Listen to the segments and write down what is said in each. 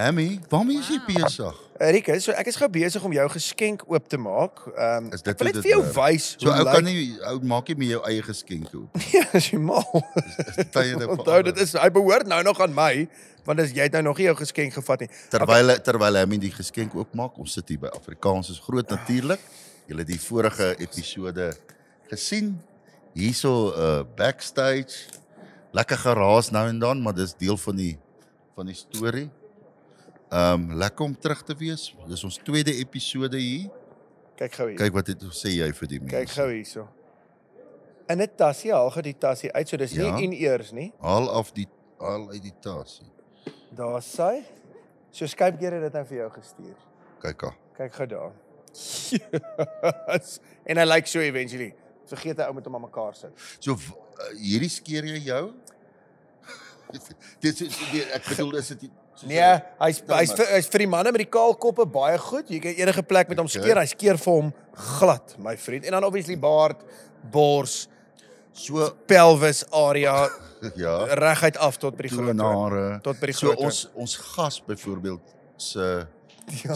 Hammy, waarmee is jy besig? Rika, so ek is gou besig om jou geskenk oop te maak. Is dit Ek wil hoe net dit vir jou werk? wys So hoe ou lyk- kan nie, ou maak jy met jou eie geskenke op. Ja, as jy mal. Onthou, dit is, hy behoort nou nog aan my, want as jy het nou nog nie jou geskenk gevat nie. Terwyl Hammy die geskenk oopmaak, ons sit hier by Afrikaans is groot natuurlik. Julle het die vorige episode gesien. Hierso backstage, lekker geraas nou en dan, maar dis deel van die storie. Lekker om terug te wees. Dis ons tweede episode hier. Kyk gou hier. Kyk wat sê jy vir die mense. Kyk gou hierso. In 'n tasie, haal gou die tasie uit, so dis Ja. nie in-ears nie. Haal uit die tasie. Daar's sy. So Skype gee dit nou vir jou gestuur. Kyk aan. Kyk gou daar. Yes. En hy lyk so eventually. Vergeet hy ou met hom aan mekaar sit. So hierdie skeer jy jou? Ek bedoel is dit Nee, hy's vir die manne met die kaal koppe baie goed. Jy kan enige plek met hom skeer. Hy skeer vir hom glad, my vriend. En dan obviously baard, bors, so pelvis area ja, reguit af tot by die groot toonare. tot by die So groot. ons gas byvoorbeeld se Ja.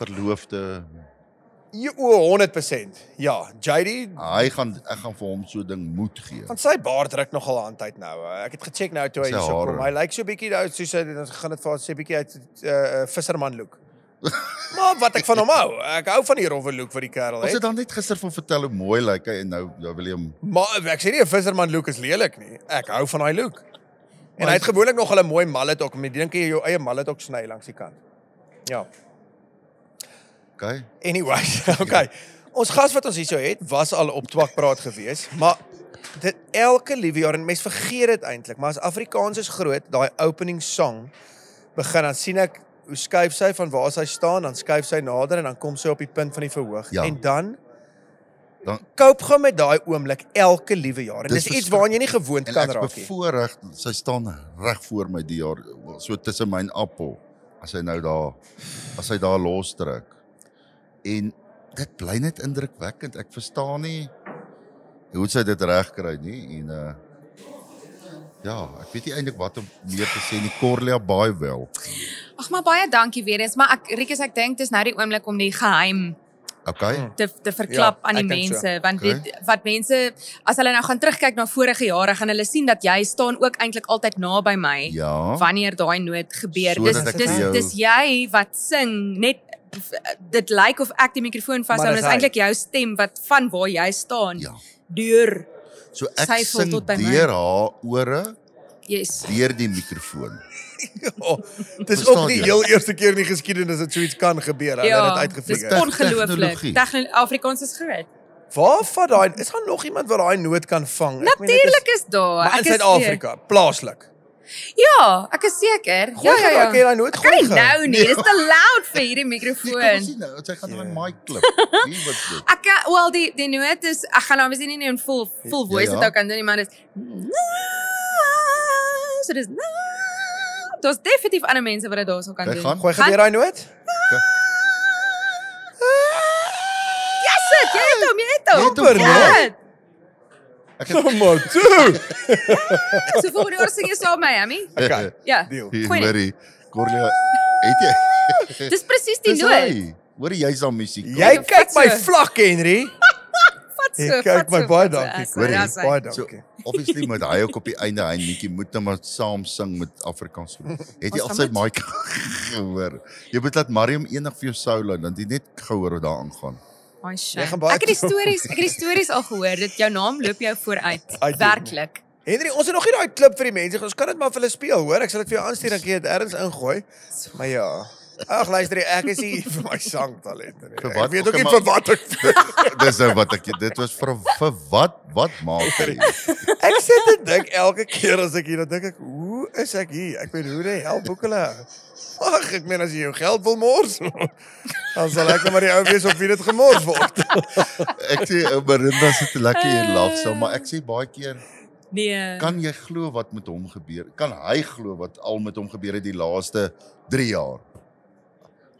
verloofde, Ja, 100%. Ja, JD, ek gaan vir hom so 'n ding moet gee. van sy baard ruk nogal aan tyd nou. Ek het gecheck nou toe hy Sy hierso kom. hare. Hy lyk so bietjie nou soos hy dan gaan dit vir sê bietjie uit visserman look. Maar wat ek van hom hou, ek hou van die rowwe look wat die kerel Ons het het. dan net gister van vertel hoe mooi lyk hy en nou wil jy hom. Maar ek sê nie 'n visserman look is lelik nie. Ek hou van daai look. En hy het gewoonlik nog 'n mooi mallet ook. Met dink jy jou eie mallet ook sny langs die kant. Ja. Okay. Anyways, okay. Ons gas wat ons hierso het, was al op Twakpraat gewees, maar dit elke liewe jaar en mense vergeet dit eintlik, maar as Afrikaans is groot, daai opening song begin, dan sien ek hoe skuif sy van waar sy staan, dan skuif sy nader en dan kom sy op die punt van die verhoog. Ja. En dan Dan koop gou met daai oomblik elke liewe jaar. En Dis dis iets waaraan jy nie gewoond en kan ek's raak nie. bevoorreg, sy staan reg voor my die jaar, so tussen my en appel. As hy daar los trek. En dit bly net indrukwekkend. Ek verstaan nie hoe sy dit reg kry nie en ja, ek weet nie eintlik wat om meer te sê nie. Corlia baie wel. Ag maar baie dankie weer eens, maar ek dink dis nou die oomblik om die geheim Okay. te verklap Ja, aan die ek dink so. mense, want Okay. dit wat mense as hulle nou gaan terugkyk na vorige jare, gaan hulle sien dat jy staan ook eintlik altyd naby my Ja. wanneer daai noot gebeur. Sodat ek vir jou- Dis jy wat sing, net dit lyk of ek die mikrofoon vashou, Maar en dis dis hy. eintlik jou stem wat van waar jy staan Ja. deur So ek Sy voel sing tot by my. deur haar ore, yes. deur die mikrofoon. Oh, dis Verstaan ook die jy? heel eerste keer in die geskiedenis dat so iets kan gebeur. Hulle Ja, het dit dis uitgefigure. ongelooflik. Tegnologie. Afrikaans is groot. Waar vat daai? Is daar nog iemand wat daai noot kan vang? Ek meen, dit Natuurlik is daar. Maar in Ek is Suid-Afrika, plaaslik. Ja, ek is seker. Gooi gou daai keer daai noot Kan gooi nie gou. nou nie, dis te loud vir hierdie Kom mikrofoon. ons sien nou, sy gaan Ja. in my klip. Wie wat dit? Ek kan wel die noot is ek gaan obviously nie in full voice Ja, ja. dit ook kan doen nie, maar dis so dis daar's definitief ander mense wat dit daarso kan Kyk, doen. gaan. Gooi gou weer daai noot. Ja, sit, jy het hom. Jy het hom, Ja. Kom maar toe. So volgende jaar sing jy saam met my, Hammy? Okay, Ja. deal. Gooi Hoorie, Corlia, het jy? Dis presies die Dis noot. hy. Hoorie, jy's aan musiek. Jy Vat kyk my so. vlak, Henry. Vat so. Jy kyk my baie dankie. Hoorie, Hoorie, Baie So, dankie. obviously moet hy ook op die einde hy netjie moet nou maar saam sing met Afrikaans. Het jy Ons al gaan sy mic gehoor? Jy moet laat Mariam eendag vir jou solo dan jy net gehoor wat daar aangaan. Ai, Jy gaan baie ek het die stories al gehoor. Dit jou naam loop jou vooruit. Uit- Werklik. Henry, ons het nog nie daai klip vir die mense. Ons kan dit maar vir hulle speel, hoor. Ek sal dit vir jou aanstuur dan kan jy dit ergens ingooi. Maar ja. Ag luister, ek is hier vir my sangtalent. Vir wat? Ek weet ook Okay, nie maar- vir wat ek Dis nou wat ek dit was vir wat maak jy? Ek sit en dink elke keer as ek hier dan dink ek, hoe is ek hier? Ek weet hoe die hel boek hulle. Ag, ek meen as jy jou geld wil mors, dan sal ek net maar die ou wees op wie dit gemors word. Ek sê Marinda sit lekker hier lag so, maar ek sê baie keer Nee. kan jy glo wat met hom gebeur? Kan hy glo wat al met hom gebeur het die laaste 3 jaar?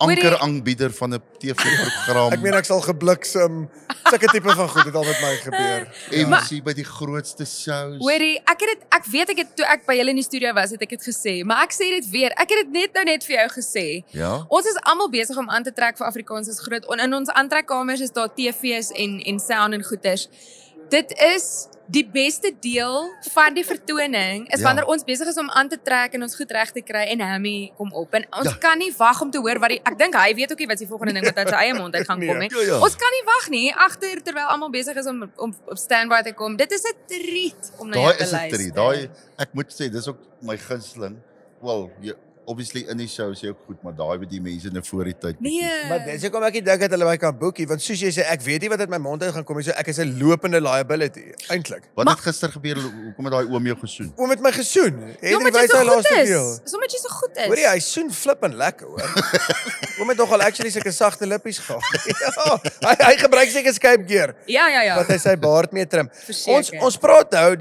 Anker aanbieder van 'n TV-program. Ek meen ek sal gebliksem, Sulke tipe van goed het al met my gebeur. MC by die grootste shows. Hoorie, ek weet ek het toe ek by julle in die studio was, het ek dit gesê, maar ek sê dit weer. Ek het dit net vir jou gesê. Ja? Ons is almal besig om aan te trek vir Afrikaans is groot. In ons aantrekkamers is daar TV's en sound en goeters. Dit is die beste deel van die vertoning is wanneer ons besig is om aan te trek en ons goed reg te kry en Hammy kom op. En ons kan nie wag om te hoor wat ek dink hy weet ook nie wat die volgende ding wat uit sy eie mond uit gaan kom nie. Ons kan nie wag nie agter terwyl almal besig is om op standby te kom. Dit is 'n treat om na jou te luister. Daai is 'n treat. Daai ek moet sê dis ook my gunsteling. Wel, obviously in die show is jy ook goed, maar daai met die mense in voor die tyd. Nee. Maar dis hoekom ek dink dat hulle my kan boekie, want soos jy sê, ek weet nie wat uit my mond uit gaan kom nie, so ek is 'n lopende liability eintlik. Wat het gister gebeur? Hoekom het daai oom jou gesoen? Oom het my gesoen. Omdat jy so goed is. Omdat jy so goed is. Hoorie, hy soen flippend lekker, hoor. Oom het nogal actually sulke sagte lippies gehad. Ja, hy gebruik seker Skype gear. Ja. Wat hy sy baard mee trim. Verseker. Ons praat nou,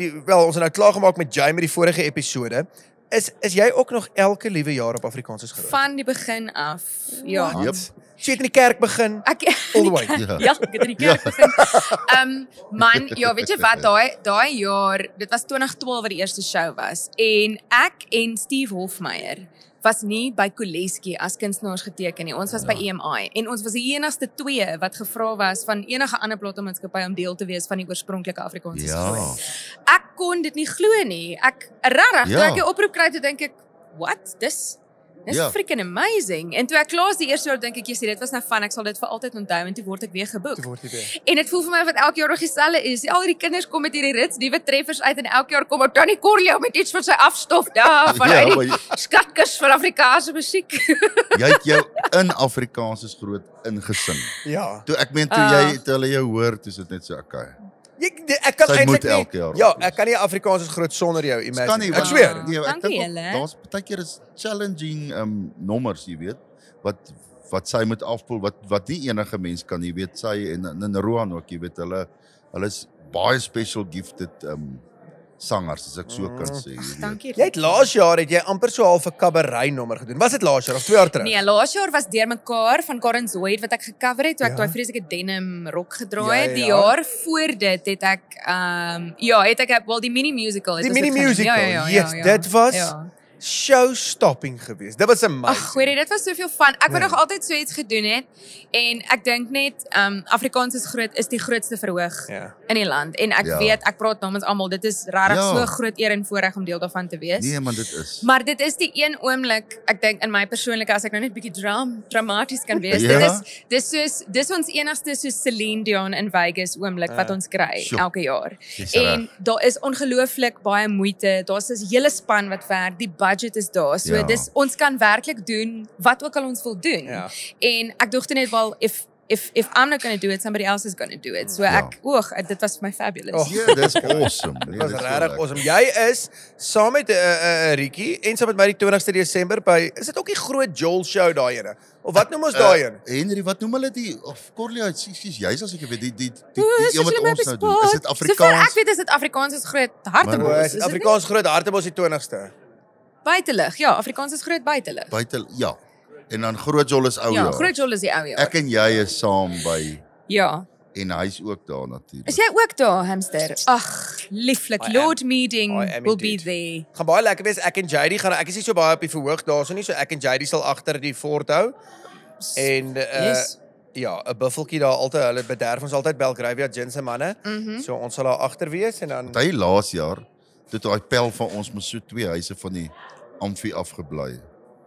ons het nou klaar gemaak met Jay met die vorige episode. Is jy ook nog elke liewe jaar op Afrikaans is groot? Van die begin af. Ja. Yep. So jy het in die kerk begin. All the way. Ja, ek het in die kerk begin. Man, ja, weet jy wat, daai jaar, dit was 2012 wat die eerste show was en ek en Steve Hofmeyer was nie by Koleski as kunstenaars geteken nie. Ons was by EMI en ons was die enigste twee wat gevra was van enige ander platenmaatskappy om deel te wees van die oorspronklike Afrikaanse skool. Ek kon dit nie glo nie. Toe ek die oproep kry, toe dink ek, what? Dis freaking amazing. En toe ek klaar is die eerste jaar dink ek, dit was nou van, ek sal dit vir altyd onthou en toe word ek weer geboek. En dit voel vir my wat elke jaar nog dieselfde is. Al die kinders kom met hierdie rits, nuwe treffers uit en elke jaar kom Tannie Corlea met iets van sy afstof daar vanuit die skatkis van Afrikaanse musiek. Jy het jou in Afrikaans is groot ingesing. Ja. Toe ek meen toe hulle jou hoor, toe is dit net so okay. Ek kan eintlik nie. Ja, ek kan nie Afrikaans is groot sonder jou imagine. Kan nie, ek sweer. Nee, ek dink daar's baie keer is challenging nommers, jy weet, wat sy moet afpoel, wat nie enige mens kan, jy weet, sy en Roan ook, jy weet, hulle is baie special gifted sangers, as ek so kan sê. Dankie. Jy het laas jaar het jy amper so half 'n cabaret nommer gedoen. Was dit laas jaar of 2 jaar terug? Nee, laas jaar was Deurmekaar van Karen Zoid wat ek gecover het toe ek daai vreeslike denim rok gedraai het. Die jaar voor dit het ek het ek wel die mini musical. Die mini musical. Yes, dit was show-stopping geweest. Dit was amazing. Ag, hoorie, dit was soveel fun. Ek wou nog altyd so iets gedoen het en ek dink net Afrikaans is die grootste verhoog in die land en ek weet ek praat namens almal, dit is regtig so groot eer en voorreg om deel daarvan te wees. Nee, man, dit is. Maar dit is die een oomblik, ek dink in my persoonlike as ek nou net bietjie dramaties kan wees. Dis ons enigste so Celine Dion in Vegas oomblik wat ons kry elke jaar. En daar is ongelooflik baie moeite. Daar's 'n hele span wat werk. Die budget is daar. So ons kan werklik doen wat ook al ons wil doen. En ek dink net wel if I'm not going to do it, somebody else is going to do it. So dit was my fabulous. Dis awesome. Dit was regtig awesome. Jy is saam met Ricky en saam met my die 20ste Desember by, is dit ook die groot Joel show daai ene? Of wat noem ons daai ene? Henry, wat noem hulle die of Corlea, jy's as ek weet die wat ons nou doen. Is dit Afrikaans? Sover ek weet is dit Afrikaans is groot Hartebos. Is Afrikaans groot Hartebos die 20ste. Buitelig, ja, Afrikaans is groot buitelig. Ja. En dan Groot Joel is ou jaar. Ja, Groot Joel is die ou jaar. Ek en jy is saam by. Ja. En hy's ook daar natuurlik. Is jy ook daar, hamster? Ag, lieflik. Lord Meeting will be there. Gaan baie lekker wees. Ek en JD gaan, ek is nie so baie op die verhoog daarso nie, so ek en JD sal agter die fort hou. En 'n buffeltjie daar altyd, hulle bederf ons altyd Belgravia gin se manne. So ons sal daar agter wees en dan hy laas jaar toe daai pel van ons mos so 2 huise van die amfie afgebly.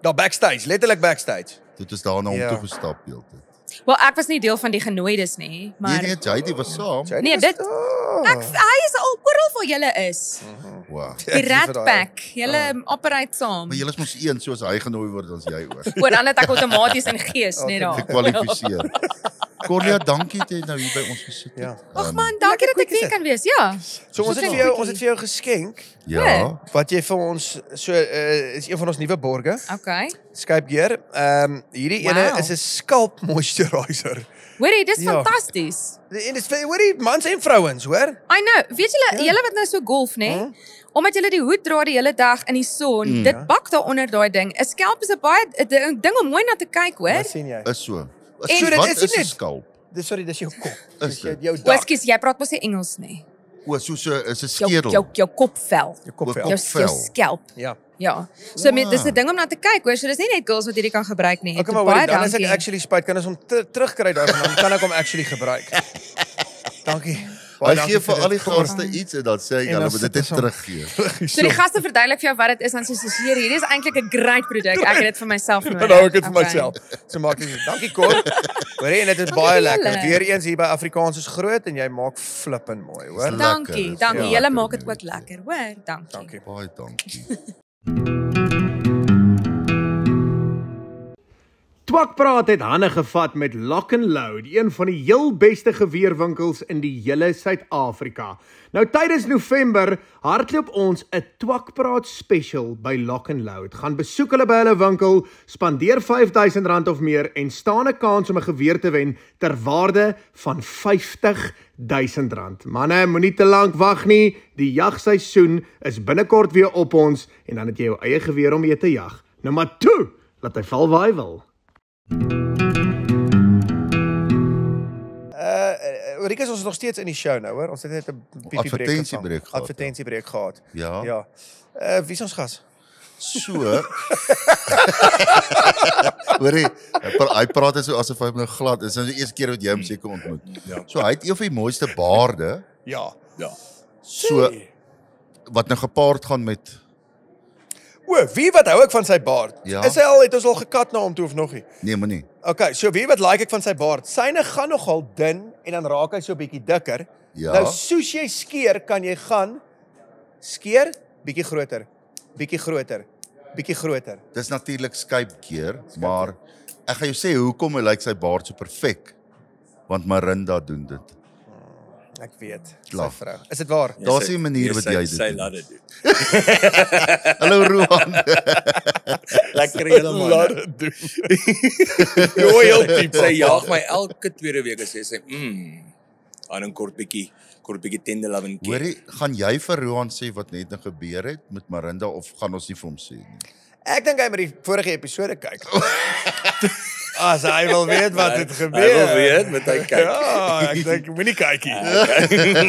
Daar backstage, letterlik backstage. Dit is daar na hom toe gestap heeltyd. Wel, ek was nie deel van die genooides nie, maar Nee, JD was saam. nee, hy is al oral waar julle is. Wow. Die Rat Pack, julle operate saam. Maar julle is mos een soos hy genooi word as jy ook. Oor dan het ek outomaties in gees net daar. Gekwalifiseer. Corlea, dankie dat jy nou hier by ons gesit het. Ag man, dankie dat ek hier kan wees. Ja. So ons het vir jou geskenk. Ja. Wat jy vir ons is een van ons nuwe borge. Okay. Skype gear. Hierdie ene is 'n scalp moisturizer. Hoorie, dis fantasties. En dis vir hoorie mans en vrouens, hoor? I know. Weet julle wat nou so golf, nê? Omdat julle die hoed dra die hele dag in die son, dit bak daar onder daai ding. 'n Scalp is 'n baie ding om mooi na te kyk, hoor. Wat sien jy? Is so. So dit Wat is is 'n net skalp? Dis jou kop. Is dit? Jou O, dak. ekskuus, jy praat mos nie Engels nie. O, soos 'n is 'n Jou skedel. jou kopvel. Jou kopvel. Jou Kopvel. scalp. Ja. Ja. So dis 'n ding om na te kyk, hoor. So dis nie net girls wat hierdie kan gebruik nie. Okay, maar hoorie, dan is ek actually spyt, kan ons hom terugkry daarvan, dan kan ek hom actually gebruik. Dankie. Hy gee vir al die gaste iets en dan sê hy En hulle dan moet sit dit ons teruggee. So die gaste verduidelik vir jou wat dit is, dan sê sy hier, hierdie is eintlik 'n great produk. Ek het dit vir myself nodig. Dan hou ek dit vir Okay. myself. So maak ek dit. Dankie Cor. Hoorie, en dit is baie lekker. julle. Weereens hier by Afrikaans is groot en jy maak flippend mooi, hoor. Lekker, Dankie, dis dankie. lekker, Julle maak dit nee. ook lekker, hoor. Dankie. Dankie. Baie dankie. Twakpraat het hande gevat met Lock and Load, een van die heel beste geweerwinkels in die hele Suid-Afrika. Nou tydens November hardloop ons 'n Twakpraat special by Lock and Load. Gaan besoek hulle by hulle winkel, spandeer R5000 of meer en staan 'n kans om 'n geweer te wen ter waarde van R50000. Manne, moenie te lank wag nie. Die jagseisoen is binnekort weer op ons en dan het jy jou eie geweer om mee te jag. Nou maar toe, laat hy val waar hy wil. Rikus, ons is nog steeds in die show nou, hoor. Ons het net 'n piepie breek Advertentiebreek gehad, Advertentiebreek gehad. Ja. Ja. Wie is ons gas? So. Hoorie, hy praat dit so asof hy nou glad is. Dit is die eerste keer wat jy hom seker ontmoet. Ja. So hy het een van die mooiste baarde, Ja. so wat nou gepaard gaan met Wie wat hou ek van sy baard? Ja. Het ons al gekat na hom toe of nog nie? nee, maar nie. Okay, so wie wat like ek van sy baard? Syne gaan nogal dun en dan raak hy so 'n bietjie dikker. Ja. Nou soos jy skeer, kan jy gaan skeer bietjie groter. Bietjie groter. Bietjie groter. Dis natuurlik skypkeer, maar ek gaan jou sê hoekom hy lyk sy baard so perfek. Want Marinda doen dit. Ek weet. Sy Lag. vrou. Is dit waar? Daar's nie 'n manier wat jy dit Sy doen. laat dit doen. Hallo Roan. Lekker hele man. Laat dit doen. Loyal people. Sy jaag my elke tweede week en sê sy, aan 'n kort bietjie tender love en Hoorie, gaan jy vir Roan sê wat net nou gebeur het met Marinda of gaan ons nie vir hom sê nie? Ek dink hy moet die vorige episode kyk. As hy wil weet wat het gebeur. Hy wil weet, moet hy kyk. Ja, ek dink moenie kyk nie.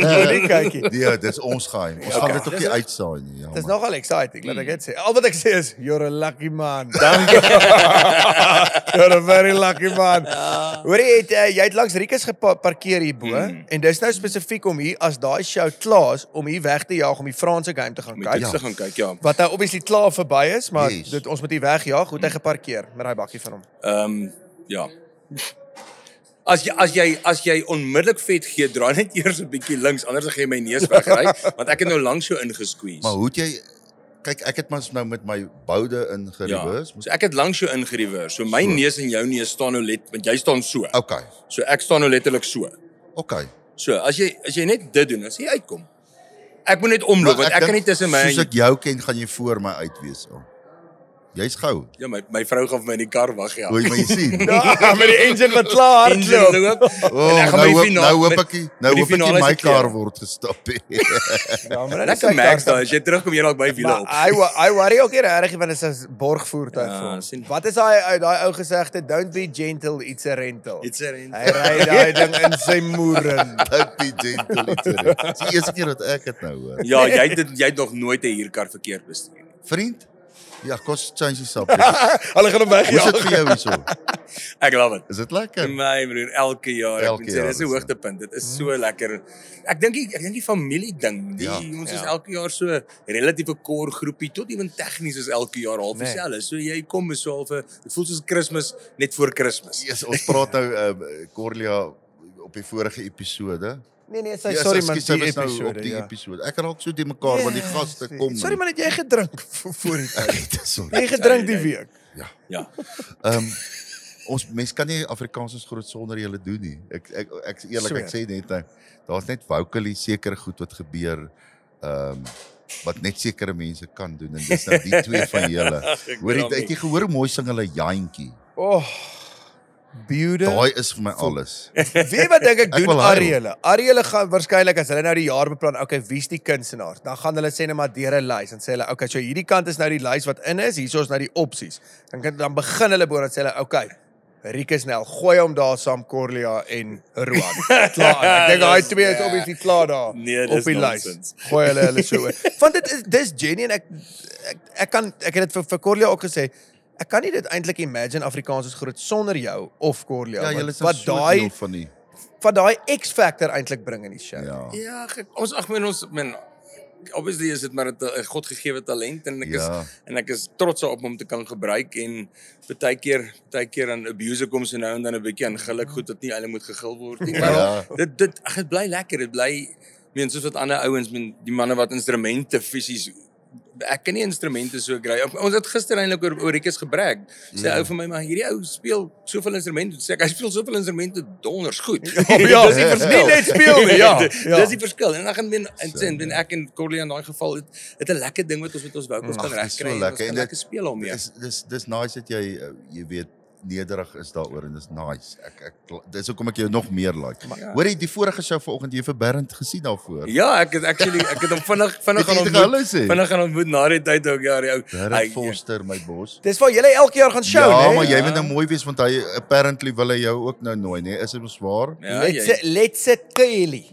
Moenie kyk nie. Nee, dis ons geheim. Ons gaan dit ook nie uitsaai nie. Ja, Dis man. nogal exciting, laat ek dit sê. Al wat ek sê is, you're a lucky man. Dankie. You're a very lucky man. Hoorie, jy het langs Rikus geparkeer hierbo en dis nou spesifiek om hier as daai show klaar is om hier weg te jaag om die Franse game te gaan Moet kyk. jy gaan kyk, ja. Wat nou obviously klaar verby is, maar Yes. ons moet hier wegjaag. Goed hy geparkeer met daai bakkie van hom. Ja. As jy onmiddellik vet gee, draai net eers 'n bietjie links, anders gaan jy my neus wegry, want ek het nou lank so ingesqueeze. Maar hoe het jy kyk, ek het mos nou met my boude in gereverse. So ek het lank so ingereverse. So my neus en jou neus staan nou want jy staan so. Okay. So ek staan nou letterlik so. Okay. So as jy net dit doen, as jy uitkom. Ek moet net omloop want ek kan nie tussen my Soos ek jou ken, gaan jy voor my uit wees. Oh. Jy's gou. Ja, my vrou gaan vir my in die kar wag, ja. Hoe jy my sien. Ja, met die engine wat klaar Engine hardloop. loop. Oh, En ek gaan nou by hoop, finaal- nou hoop met- ek nie- nou met die hoop ek nie finale my se kar keer. word gestap nie. Ja, maar Lekker Max daar, as jy terugkom jy dalk by wiele op. Hy worry ook nie regtig want dit is 'n borgvoertuig Ja, vir hom. sien. Wat is daai ou gesegde, don't be gentle, it's a rental. It's a rental. Hy ry daai ding in sy moeren. Don't be gentle. It's die eerste keer dat ek dit nou hoor. Ja, jy het nog nooit 'n huurkar verkeerd bestuur nie. Vriend? Ja, kos change die subject. Hulle gaan hom Hoe is dit wegjag. vir jou hierso? Ek love it. Is dit lekker? My broer, elke jaar, ek Elke moet sê, jaar dis 'n is hoogtepunt. Dit is so lekker. Ek dink die familie ding, Ja. ons is elke jaar so 'n relatiewe core groepie, tot ewen tegnies is elke jaar half Nee. dieselfde. So jy kom is so half 'n dit voel soos Kersfees net voor Kersfees. Yes, ons praat nou Corlia op die vorige episode. Nee, sy Ja, sorry man, ekskuus, sy die was nou episode. op die ja. episode. Ek raak so die mekaar want die gaste kom. Sorry man, het jy gedrink voor die tyd? Sorry. Jy gedrink die week. Ja. Ons mens kan nie Afrikaans is groot sonder julle doen nie. Ek eerlik ek sê net daar's net vocally sekere goed wat gebeur wat net sekere mense kan doen en dis nou die twee van julle. Hoor jy het jy gehoor hoe mooi sing hulle Jantjie? Oh. Beautiful. Daai is vir my alles. Wie wat dink ek Ek doen wil huil. Arielle? Arielle gaan waarskynlik as hulle nou die jaar beplan, okay, wie's die kunstenaar? Dan gaan hulle sê net maar deur 'n lys en sê hulle, okay, so hierdie kant is nou die lys wat in is, hierso is nou die opsies. Dan begin hulle boor en sê hulle, okay, Rieke Snell, gooi hom daar saam Corlia en Roan. Klaar. Ek dink daai twee is obviously klaar daar Nee, op dis die lys. nonsens. Gooi hulle so oor. Want dis genuine. Ek het dit vir Corlia ook gesê. Ek kan nie dit eintlik imagine Afrikaans is groot sonder jou of Corlia. Ja, want julle is wat so daai deel van die. wat daai X-factor eintlik bring in die show. Ja. Ja, obviously is dit maar 'n godgegewe talent en ek is trots op hom te kan gebruik en baie keer aan abuse kom so nou en dan 'n bietjie aan geluk goed wat nie hulle moet gegil word nie. Maar dit bly lekker, dit bly soos wat ander ouens, die manne wat instrumente fisies ek kan nie instrumente so kry. Ons het gister eintlik oor Riekes gebrek. Sê ou vir my, maar hierdie ou speel soveel instrumente. Sê ek, hy speel soveel instrumente donders goed. Ja, dis die verskil. Nie net speel nie, ja. Dis die verskil. En dan gaan ek en Corlia in daai geval het 'n lekker ding wat ons met ons vocals kan regkry. Ons kan lekker speel hom mee. Dis nice dat jy weet nederig is daaroor en dis nice. Dis hoekom ek jou nog meer like. Hoorie, die vorige show vanoggend jy vir Bernd gesien daarvoor. Ja, ek het hom vinnig gaan ontmoet na die tyd ook die ou. Bernd Foster my bos. Dis waar julle elke jaar gaan show, Ja, né? maar jy moet nou mooi wees want hy apparently wil hy jou ook nou nooi, né? Is dit mos waar? Let's it Kylie.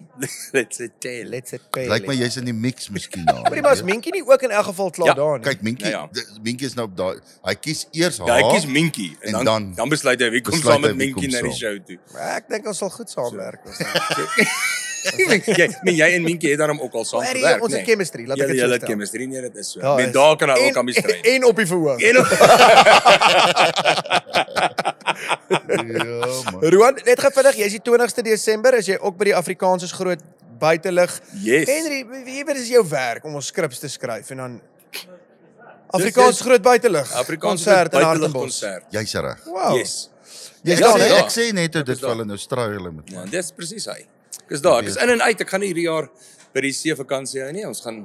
Let's it tell. Let's it Kylie. Lyk my jy's in die mix miskien daar. Maar maar is Minkie nie ook in elk geval klaar daar nie? Kyk, Minkie is nou daai. Hy kies eers haar. Hy kies Minkie en dan besluit hy wie kom saam met Minkie na die show toe. Ek dink ons sal goed saamwerk. Jy en Minkie het daarom ook al saam gewerk, Ons het chemistry, laat ek dit Julle sê. het chemistry, nee, dit is so. Daar kan hy ook aan bestry. En op die verhoog. Ja, man. Roan, net gevinnig, jy's die 20ste Desember, is jy ook by die Afrikaans is groot buitelug. Yes. Henry, wie is jou werk om ons skrips te skryf en dan Afrikaans is groot buitelug. Afrikaans konsert in buitelug Hartenbos. konsert. Jy's reg. Wow. Yes. Ek sê net dit vir hulle nou straai hulle met Ja, dis presies hy. Ek is daar, ek is in en uit. Ek gaan hierdie jaar by die see vakansie hou nie. Ons gaan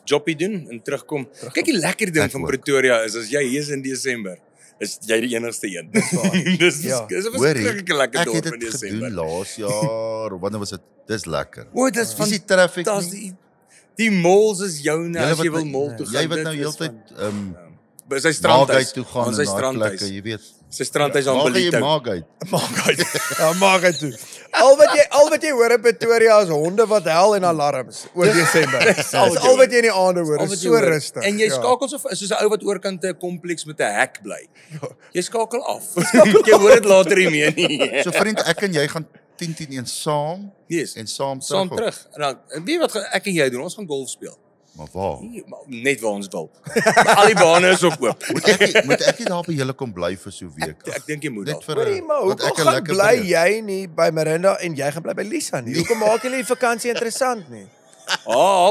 joppie doen en terugkom. Kyk, die lekker ding van Pretoria is as jy hier is in Desember, is jy die enigste een. Dis 'n verskriklike lekker dorp in Desember. Ek het dit Desember. gedoen laas jaar, of wanneer was dit? Dis lekker. O, dis Dis die traffic fantasties. nie. Die malls is joune Julle as jy wat wil mall toe gaan. Jy wat nou dit is heeltyd by sy strandhuis toe gaan aan sy en daai strandhuis. plekke, jy weet. Sy strandhuis aan Belito. Maak uit. Ja, maak dit toe. Al wat jy hoor in Pretoria is honde wat hel en alarms oor Desember. Dis al wat jy in die aande hoor. Dis so rustig. En jy skakel soos 'n ou wat oorkant 'n kompleks met 'n hek bly. Jy skakel af. Jy hoor dit later nie meer nie. So vriend, ek en jy gaan 10-10-1 saam Yes. en saam Saam terug. En dan weet wat ek en jy doen? Ons gaan golf speel. Maar waar? Net waar ons wil. Al die bane is ook oop. Moet ek nie daar by julle kom bly vir so 'n week? Ek dink jy moet Net al. vir Hoorie, maar want hoekom ek 'n gaan lekker bly breek. jy nie by Mirinda en jy gaan bly by Lisa nie? Hoekom maak julle die vakansie interessant nie?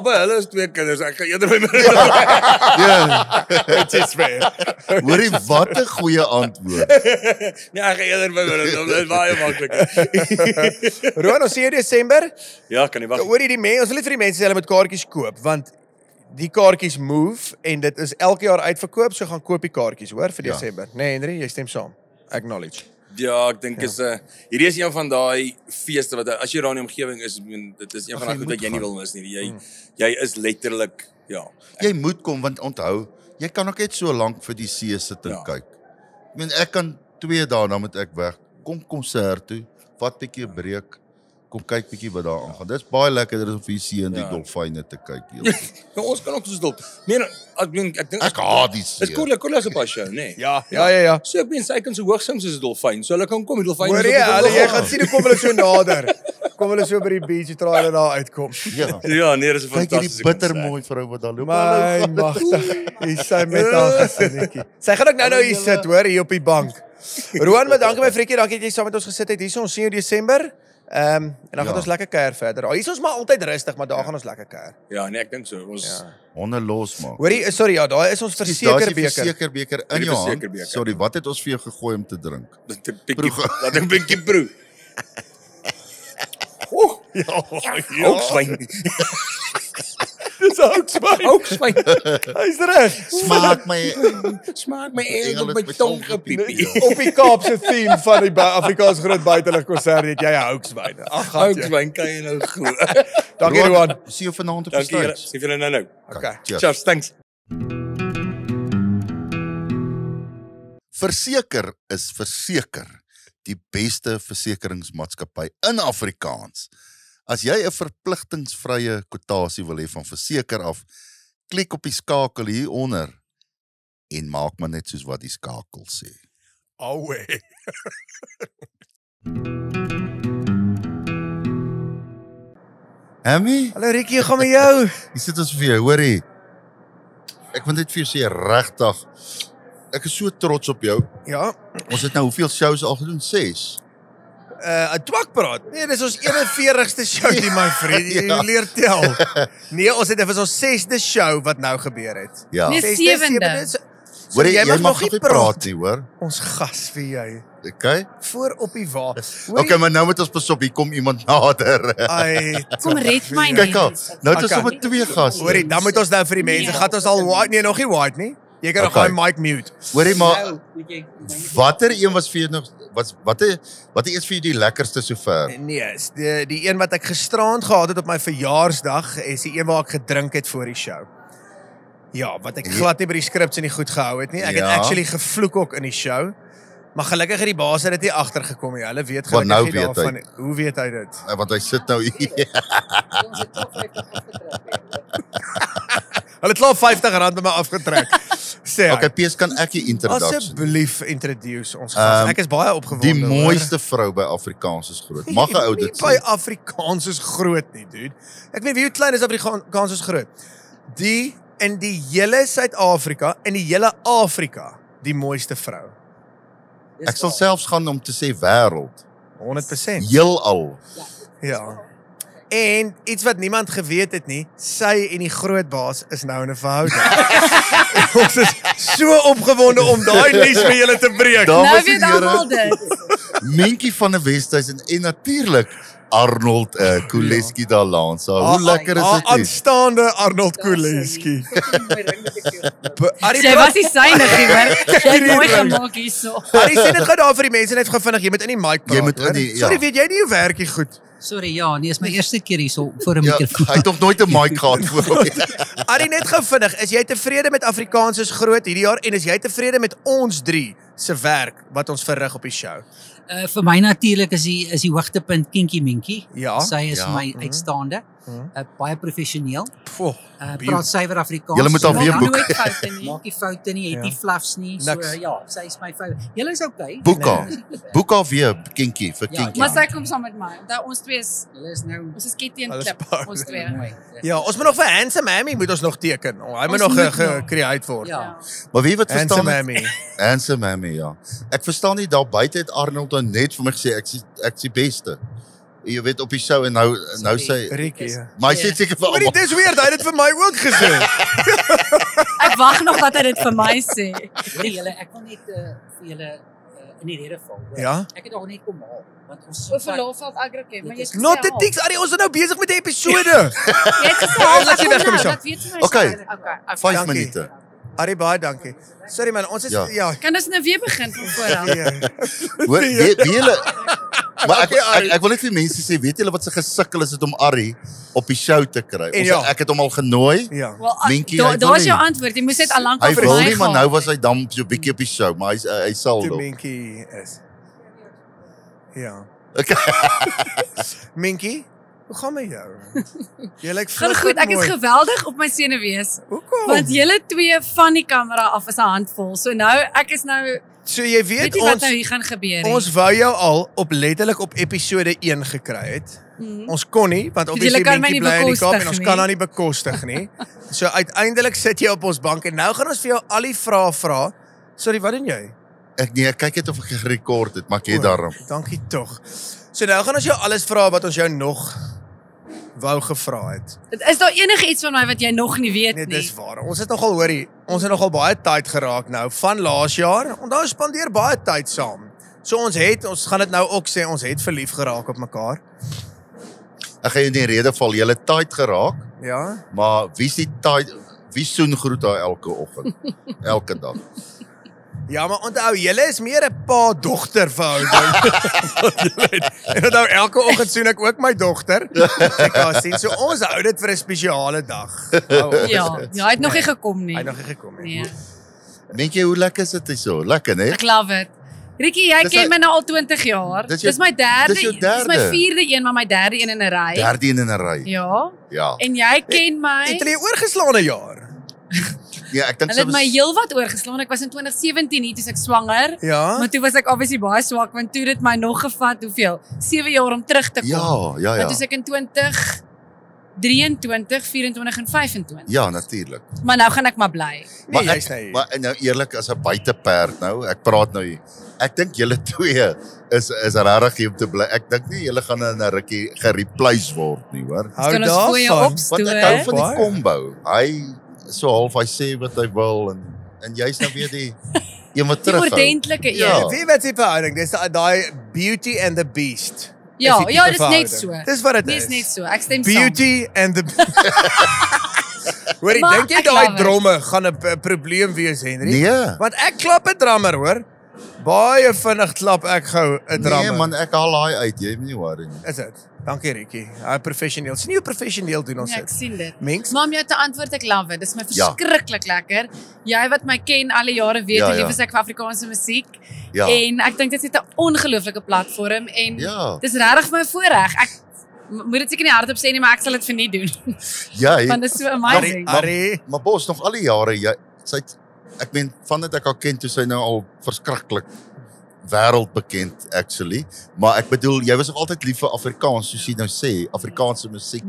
By hulle is 2 kinders. Ek gaan eerder by my. Ja. Dit is fair. Hoorie, wat 'n goeie antwoord. Nee, ek gaan eerder by my. Dit is baie makliker. Roan, ons sien jou Desember. Ja, kan nie wag. Hoorie, die mense, ons wil net vir die mense sê hulle moet kaartjies koop want die kaartjies move en dit is elke jaar uitverkoop, so gaan koop die kaartjies, hoor, vir Desember. Nee, Henry, jy stem saam. Acknowledge. Ja, ek dink is hierdie is een van daai feeste wat as jy daar in die omgewing is, dit is een van daai goed wat jy nie wil mis nie. Jy is letterlik Jy moet kom want onthou, jy kan ook net so lank vir die see sit en kyk. Ek kan 2 dae dan moet ek weg. Kom konsert toe, vat 'n bietjie 'n breek. Kom kyk bietjie wat daar aangaan. Dis baie lekkerder om vir die see en die dolfyne te kyk heel. Nou ons kan ook soos dop. Nee, ek dink ek haat die see. Dis Corlia se pas show, nê? Ja. So ek mens hy kan so hoog sing soos 'n dolfyn. So hulle kan kom, die dolfyn Hoor jy gaan sien hoe kom hulle so nader. Kom hulle so by die beach, terwyl hulle daar uitkom. Ja, nee, dis 'n fantastiese. Kyk hierdie bittermooi vrou wat daar loop. My magtig. Hy sê met haar gesinnetjie. Sy gaan ook nou hier sit, hoor, hier op die bank. Roan, maar dankie my vriendjie, dankie dat jy saam met ons gesit het hier. Ons sien jou Desember. En dan gaan ons lekker kuier verder. Hier is ons maar altyd rustig, maar daar gaan ons lekker kuier. Ja, nee, ek dink so. Ons honde losmaak. Hoorie, sorry, daai is ons versekerbeker. Versekerbeker in jou hand. Sorry, wat het ons vir jou gegooi om te drink? Laat 'n bietjie proe. Houkswyn. Dis houkswyn. Hy's reg. Smaak my Engel op my tong gepiepie. Op die Kaapse theme van die Afrikaans groot buitelug konsert het jy 'n houkswyn. Ag, houkswyn kan jy nou glo. Dankie Roan. Sien jou vanaand op die stage. Sien julle nou. Okay. Cheers, thanks. Verseker is verseker die beste versekeringsmaatskappy in Afrikaans. As jy 'n verpligtingsvrye kwotasie wil hê van verseker af, klik op die skakel hieronder en maak maar net soos wat die skakel sê. Auwe. Hammy, Hallo Rikkie, hoe gaan met jou? hier sit ons vir jou, hoorie. Ek wil net vir jou sê, regtig, ek is so trots op jou. Ja, Ons het nou hoeveel shows al gedoen? 6. 'n twakpraat. Nee, dis ons 41ste show die my vriend. Jy Ja. leer tel. Nee, dit was ons 6de show wat nou gebeur het. Ja. Nee, 7de. Hoorie, jy mag nog nie praat nie, hoor. Ons gas vir jou. Okay? Voor op die wa. Okay, maar nou moet ons pas op, hier kom iemand nader. Ai, Kom red my Kyk al, net. nou het ons Okay. sommer 2 gaste. hoorie, dan moet ons nou vir die mense, Nee. gaan ons al white, nee, nog nie white nie. Jy kan nog Okay. daai mic mute. Hoorie, maar watter een was vir jou nog watter is vir jou die lekkerste sover? Nee, is die een wat ek gisteraand gehad het op my verjaarsdag is die een waar ek gedrink het voor die show. Ja, wat ek glad nie by die skrips en nie goed gehou het nie. Ek het Ja. actually gevloek ook in die show. Maar gelukkig het die baas dit nie agtergekom nie. Hulle weet Want gelukkig nou nie weet daarvan. Hoe weet hy dit? Want hy sit nou hier. Hulle het klaar R50 by my afgetrek. Sê hy. Okay, Piers, kan ek die introduction? Asseblief introduce ons gas. Ek is baie opgewonde. Die mooiste vrou by Afrikaans is groot. Mag 'n ou dit Nie by sê? Afrikaans is groot nie, dude. Ek weet wie hoe klein is Afrikaans is groot. Die in die hele Suid-Afrika, in die hele Afrika, die mooiste vrou. Ek sal selfs gaan om te sê wêreld. 100%. Heelal. Ja. En iets wat niemand geweet het nie, sy en die groot baas is nou in 'n verhouding. Ons is so opgewonde om daai nuus met julle te breek. Dames Nou en weet here, almal dit. Mentjie van 'n Westhuizen en natuurlik Arnold Kuleski daar langs. Hoe lekker is dit nie? Aanstaande Arnold Kuleski. Sy was nie synig hoor. Sy het mooi gemaak hierso. Arie sê dit gou daar vir die mense net gou vinnig, jy moet in die mic praat. Jy moet in hoor. die- ja. Sorry, weet jy nie hoe werk jy goed? Sorry, ja, nee, is my eerste keer hierso voor 'n Ja, mikrofoon. hy het nog nooit 'n mic gehad voor hom. Arie net gou vinnig, is jy tevrede met Afrikaans is groot hierdie jaar en is jy tevrede met ons 3 se werk wat ons verrig op die show? Vir my natuurlik is die hoogtepunt Kinky Minky. Ja. Sy is Ja. vir my uitstaande. Baie professioneel. Poh, Praat suiwer Afrikaans. Julle moet haar So, weer ja, boek. Nooit foute nie. Maak nie foute nie, het Ja. nie fluffs nie. So Niks. ja, sy is my fout. Julle is okay. Boek haar. Boek haar weer Kinky vir Ja, Kinky. Maar sy kom saam met my. Dat ons twee is Julle is nou ons is ketty en Alles klip. paar. Ons twee. mooi. Ja, ons moet nog vir Handsome Mammy moet ons nog teken. Hy moet nog Ons moet gecreate word. Ja. Maar wie wat Handsome verstaan? Mammy. Handsome Mammy, ja. Ek verstaan nie daar buite het Arnold nou net vir my gesê ek's die beste. Jy weet op die show en nou sê Rikkie. Ja. maar hy sê seker vir Maar almal. dit is weird, hy het dit vir my ook gesê. Ek wag nog dat hy dit vir my sê. Hoor julle, ek wil net vir julle in die rede val. hoor. Ja? Ek het al net kom haal want ons O verloofveld agrake, maar jy's Not the things, Arie, ons is nou besig met die episode. Jy het gesê half Laat jy wegkom, Sjoe. Dat weet jy my. Okay. Okay. 5 Dankie. minute. Arie, baie dankie. Sorry man, ons is Ja. ja. Kan ons nou weer begin van vooraf? Ja. Hoor, weet julle Maar Okay, Arie. ek wil net vir mense sê, weet julle wat se gesukkel is dit om Arrie op die show te kry? En ja. Ek het hom al genooi. Ja. Wel, Minkie, hy wil daar's nie. jou antwoord. Jy moes net al lank Hy al vir wil my nie, maar gaan. nou was hy dan so 'n bietjie op die show, maar hy sal Toe nog. Minkie is. Ja. Okay. Minkie, hoe gaan met jou? Jy lyk Gaan goed, ek is geweldig op my senuwees. Hoekom? Want julle twee van die kamera af is 'n handvol. So nou, ek is nou So jy weet weet nie wat ons nou hier gaan gebeur nie. ons wou jou al op letterlik op episode 1 gekry het. Ons kon nie want Julle obviously kan my Minkie nie bly in die Kaap en bekostig ons nie. kan haar nie bekostig nie. So uiteindelik sit jy op ons bank en nou gaan ons vir jou al die vrae vra. Sorry, wat doen jy? Ek kyk net of ek gerekord het, maar ek het daarom. Dankie tog. So nou gaan ons jou alles vra wat ons jou nog wou gevra het. Is daar enige iets van my wat jy nog nie weet Nee, nie? dis waar. Ons het nogal hoorie, ons het nogal baie tyd geraak nou van laas jaar. Onthou ons spandeer baie tyd saam. So ons gaan dit nou ook sê, ons het verlief geraak op mekaar. Ek gaan jou nie rede val, jy het tyd geraak, Ja. maar wie soen groet haar elke oggend, elke dag. Ja, maar onthou, julle is meer 'n pa-dogter verhouding. En onthou, elke oggend soen ek ook my dogter. Ek kan sien, so ons hou dit vir 'n spesiale dag. Ja, hy het nog nie gekom nie. Hy het nog nie gekom nie. Nee. Dink jy hoe lekker is dit so? Lekker, né? Ek love it. Ricky, jy Dis ken hy- my nou al 20 jaar. Dis jou- Dis my derde, dis jou dis my derde. 4de een, maar my derde een in 'n ry. Derde een in 'n ry. Ja. Ja. En jy ken my. Het hulle oorgeslaane jaar? Ja, ek dink Hulle het my heelwat oorgeslaan. Ek was in 2017 hier toe ek swanger. Ja. Maar toe was ek obviously baie swak want toe dit my nog gevat, hoeveel? 7 jaar om terug te kom. Ja. Want toe ek in 2023, 24 en 25. Ja, natuurlik. Maar nou gaan ek maar bly. Nee, Maar jy's nie. Maar nou eerlik as 'n buiteperd nou, ek praat nou hier. Ek dink julle twee is regtig hier om te bly. Ek dink nie julle gaan in 'n rukkie gereplace word nie, hoor. Hou Kan ons voor jou daarvan. opstoot? Want ek hou van die Baie. combo. Hy so half hy sê wat hy wil en jy's nou weer die een wat Die terughou. ordentlike een. Ja. Wie weet die verhouding? Dis daai Beauty and the Beast. Ja, Is die ja, tipe dis net verhouding. so. Dis wat dit Dis is. net so. Ek stem saam. Beauty and the Hoorie, Maar dink jy ek daai love it. dromme gaan 'n probleem wees, Henry? Nee. Want ek klap 'n drummer, hoor. Baie vinnig klap ek gou 'n drummer. Nee man, ek haal daai uit. Jy moet nie worry nie. Is dit? Dankie Ricky. Hy professioneel. Sien jy hoe professioneel doen ons Ja, ek dit? sien dit. Mens? Maar om jou te antwoord, ek love it. Dis my Ja. verskriklik lekker. Jy wat my ken alle jare weet Ja, hoe ja. lief is ek vir Afrikaanse musiek. Ja. En ek dink dit is 'n ongelooflike platform en Ja. dis regtig my voorreg. Ek moet dit seker nie hardop sê nie, maar ek sal dit verniet doen. Ja, Want dit is so amazing. Harry. maar Bos nog al die jare sy ek meen vandat ek haar ken toe sy nou al verskriklik wêreldbekend actually, maar ek bedoel jy was nog altyd lief vir Afrikaans soos jy nou sê, Afrikaanse musiek.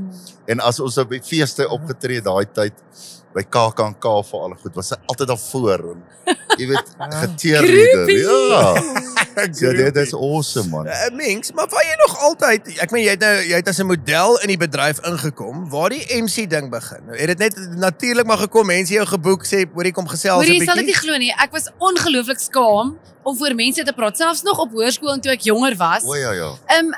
En as ons op feeste opgetree daai tyd by KAK&K vir al goed, was sy altyd daar voor en jy weet geteerlieder. Groepie. Ja. So dit is awesome man. Mens, maar waar jy nog altyd, ek meen jy het as 'n model in die bedryf ingekom, waar die MC ding begin. Nou, het dit net natuurlik maar gekom, mense jou geboek sê, hoor jy kom gesels 'n Hoor jy sal dit nie bietjie. glo nie. Ek was ongelooflik skaam om voor mense te praat, selfs nog op hoërskool en toe ek jonger was. O ja.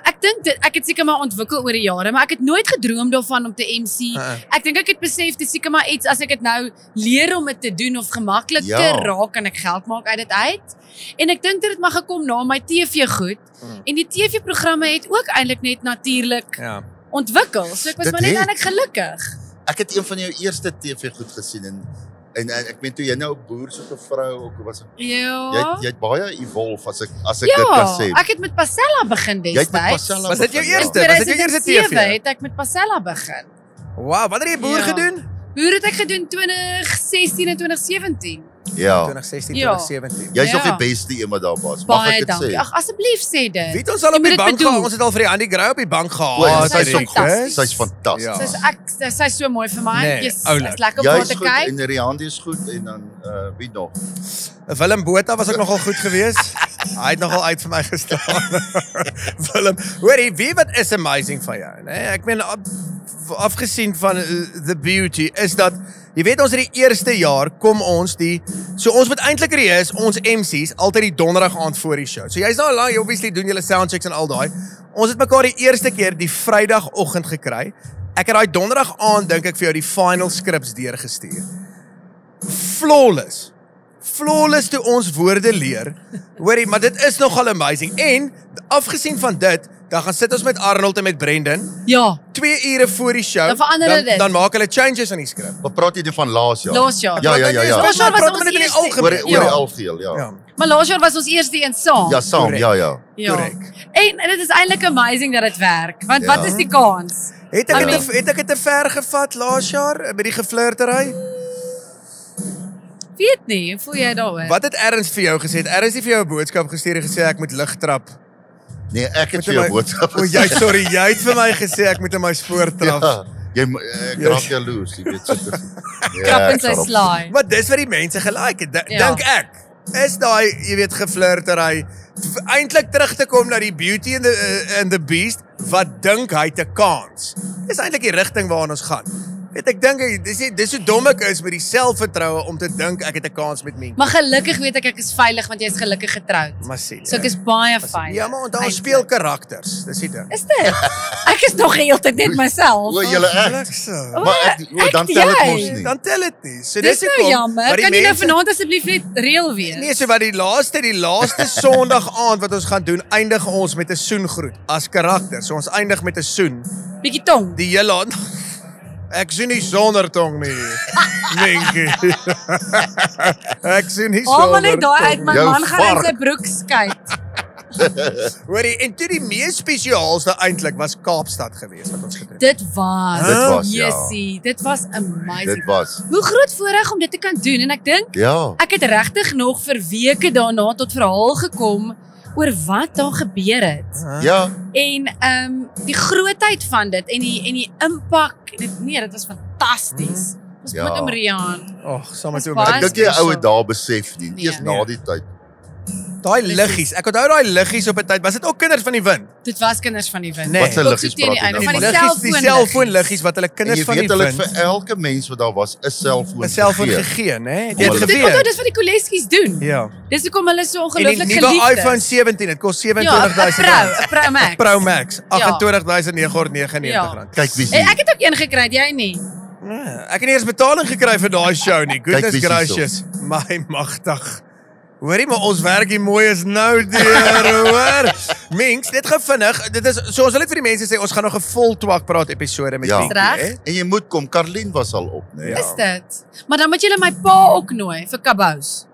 Ek dink dit ek het seker maar ontwikkel oor die jare, maar ek het nooit gedroom daarvan om te MC. Ek dink ek het besef dis seker maar iets as ek dit nou leer om dit te doen of gemaklik Ja. te raak kan ek geld maak uit dit uit. En ek dink dit het maar gekom na my TV goed. En die TV-programme het ook eintlik net natuurlik Ja. ontwikkel. So ek was Dit maar net het. eintlik gelukkig. Ek het een van jou eerste TV goed gesien en ek meen toe jy nou 'n boer soek 'n vrou ook was Ja. jy het baie evolve as ek dit kan sê. Ek het met Pasella begin Jy het met destyds. Pasella Was dit jou begin, eerste? Ja. Was dit jou eerste 2007 TV? het ek met Pasella begin. Wow, wat het jy boer Ja. gedoen? Hoe het ek gedoen 2016 en 2017? Ja. 2016, Ja. 2017. Jy's nog Ja. die beste een wat daar was. Mag Baie ek dit dankie. sê? Ag asseblief sê dit. Wie het ons al Jy op moet die dit bank bedoel. gehad? Ons het al vir die Andy Gray op die bank gehad. O, sy's sy's ook fantasties. Sy's fantasties. Ja. Sy's so mooi vir my. Nee, Jy's oulik. lekker om haar Jy's te goed kyk. en Riandi is goed en dan wie nog? Willem Botha was ook nogal goed geweest. Hy het nogal uit vir my gestaan. Willem, hoorie, wie wat is amazing van jou, né? Ek meen afgesien van the beauty is dat jy weet ons het die eerste jaar kom ons so ons moet eintlik reis ons MC's altyd die donderdag aand voor die show. So jy's nou al obviously doen julle soundchecks en al daai. Ons het mekaar die eerste keer die Vrydagoggend gekry. Ek het daai donderdag aand dink ek vir jou die final scripts deurgestuur. Flawless toe ons woorde leer. Hoorie, maar dit is nogal amazing. En afgesien van dit, dan gaan sit ons met Arnold en met Brendan Ja, 2 ure voor die show. Dan verander hulle dit. Dan maak hulle changes aan die skrip. Wat praat jy van laas jaar? laas jaar. Ja. Laas jaar was Praat ons met dit in die eerste- algemeen. Oor Ja. die algeheel, ja. Ja. Maar laas jaar was ons eerste een saam. Ja, saam, Correct. ja. Ja. korrek. En dit is eintlik amazing dat dit werk. Want Ja. wat is die kans? Het ek I het ek dit te ver gevat laas jaar met die geflirtery? Weet nie, hoe voel jy daaroor? Wat het Ernst vir jou gesê? Het Ernst nie vir jou 'n boodskap gestuur en gesê ek moet lig trap? Nee, ek het Moet vir jy jou my- boodskap O, jy het vir my gesê ek moet in my spoor trap. Ja, ek raak jaloers, jy weet so. Krap in sy slaai. Maar dis wat die mense gelike het. Ja. Dink ek. Is daai, jy weet, geflirtery eintlik terug te kom na die Beauty and the Beast wat dink hy het 'n kans. Dis eintlik die rigting waarna ons gaan. Weet ek dink dis so dom ek is met die selfvertroue om te dink ek het 'n kans met Mien. Maar gelukkig weet ek is veilig want jy is gelukkig getroud. Maar sien. So ek is baie veilig. Ja, maar onthou ons eintlik. speel karakters. Dis die ding. Is dit? Ek is nog heeltyd net myself. O, julle ek. Ek so. Maar dan Ek- tel dit jy. mos nie. Dan tel dit nie. So Dis nou hoekom- jammer. maar die Kan jy nou mense- vanaand asseblief net reël wees? Nee, so wat die laaste Sondag aand wat ons gaan doen, eindig ons met 'n soengroet as karakter. So ons eindig met 'n soen. Bietjie tong. Die hele aand. Ek sien nie sonder tong nie. Minkie. Ek sien nie Almal sonder net daai uit my Jou man gaan in vark. sy broek skyt. Hoorie, en toe die mees spesiaalste eintlik was Kaapstad geweest wat ons gedoen het. Dit was. Dit was, ja. Jessie, dit was amazing. Dit was. Hoe groot voorreg om dit te kan doen en ek dink Ja. ek het regtig nog vir weke daarna tot verhaal gekom oor wat daar gebeur het. Ja. En die grootheid van dit en die impak, dit was fantasties. Ons Ja. met Riaan. Ag, saam met Dis oom. baie Ek dink jy special. oue daar besef nie, eers Nee. na die tyd. Daai liggies. Ek onthou daai liggies op 'n tyd. Was dit ook kinders van die wind? Dit was kinders van die wind. Nee. Wat se Tot liggies so teen die praat jy einde nou van van? die Liggies, die selfoonliggies wat hulle En kinders jy van weet die hulle het wind vir elke mens wat daar was 'n selfoon 'n selfoon gegee. gegee, né? Om Jy het hulle- Dit geweet. dis wat die Koleskies doen. Ja. Dis hoekom hulle so En die ongelooflik nuwe geliefd iPhone is. 17, dit kos Ja, 'n R27.000. Pro Max. Pro Max, R28.999. Ja. Kyk wie En sien. ek het ook een gekry, jy nie. Ek het nie eers betaling gekry vir daai show nie. Goodness wie sien gracious. My magtig. Hoorie, maar ons werk hier mooi is nou deur, hoor. Minks, net gou vinnig. Dit is so ons wil net vir die mense sê ons gaan nog 'n vol twakpraat episode met Ja. Minkie, Reg. hè? En jy moet kom, Karlien was al op, né? Ja. Is dit? Maar dan moet julle my pa ook nooi vir kabous.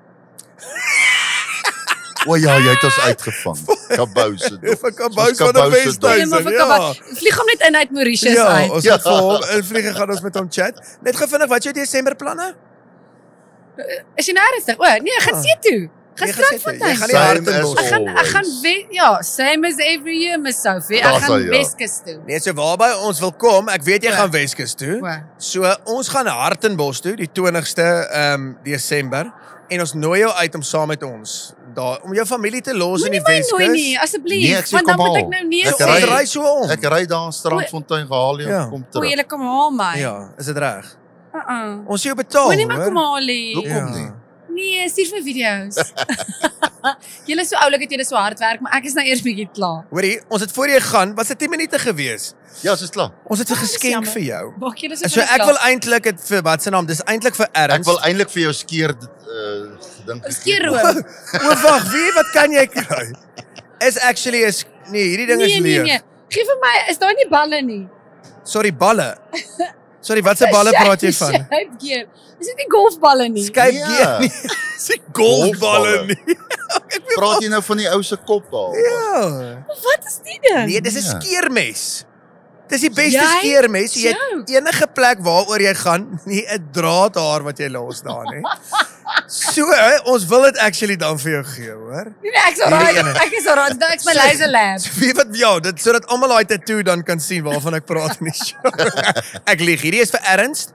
O ja, jy het ons uitgevang. Kabous se dop. Vir kabous van die Kabous se dop. Nee, maar vir ja. kabous. Vlieg hom net in uit Mauritius Ja, uit. ons gaan vir hom in vliege gaan ons met hom chat. Net gou vinnig, wat is jou Desember planne? Is jy nou ernstig? O, nee, ek gaan see toe. Gaan Nee, gaan see toe. Strandfontein. Jy gaan nie Same Hartenbos. as Ek gaan same as every year, Miss Sophie. Daar Ek sal gaan jy. Weskus toe. Nee, so waarby ons wil kom, ek weet jy Ja. gaan Weskus toe. O. So ons gaan Hartenbos toe die 20ste Desember en ons nooi jou uit om saam met ons daar om jou familie te los in die Moenie my nooi nie, Weskus. asseblief, Nee, ek sê want dan kom moet al. ek nou nee Ek So ons sê. ry so om. Ek ry daar in Strandfontein gehaal jou Ja. kom O, terug. julle kom haal my. Ja, is dit reg? Uh-uh. Ons sê jou betaal. Moenie my hoor. kom haal nie. Hoekom nie? Nee, stuur vir video's. Julle is so oulik dat julle so hard werk, maar ek is nou eers bietjie klaar. Hoorie, ons het voor jy gaan, was dit 10 minute gewees. Ja, dis klaar. Ons het 'n Ah, dis geskenk jammer. vir jou. Maak julle so So ek wil eintlik dit vir wat se naam? Dis eintlik vir Ek Ernst. wil eintlik vir jou skeer dink. skeerroom. O, wag, wie wat kan jy kry? Is actually is nee, hierdie ding is leeg. Nee. Gee vir my, is daar nie balle nie? Sorry, balle. Sorry, wat se balle praat jy van? Shape gear. Is dit nie golfballe nie? Skype Ja. gear nie. Dis golfballe Golfballe. nie. Praat jy nou van die ou se kop daar? Ja. Wat is die ding? Nee, dis 'n Ja. skeermes. Dis die beste Jy skeermes. Jy het joke. enige plek waaroor jy gaan, nie 'n draadhaar wat jy los daar nie. So, ons wil dit actually dan vir jou gee, hoor. Nee, ek sal Hierdie raai. ene. Ek is al raai. Dit is my laser lab. Wie wat ja, dit sodat almal daai tattoo dan kan sien waarvan ek praat in die show. Ek lieg. Hierdie is vir Ernst.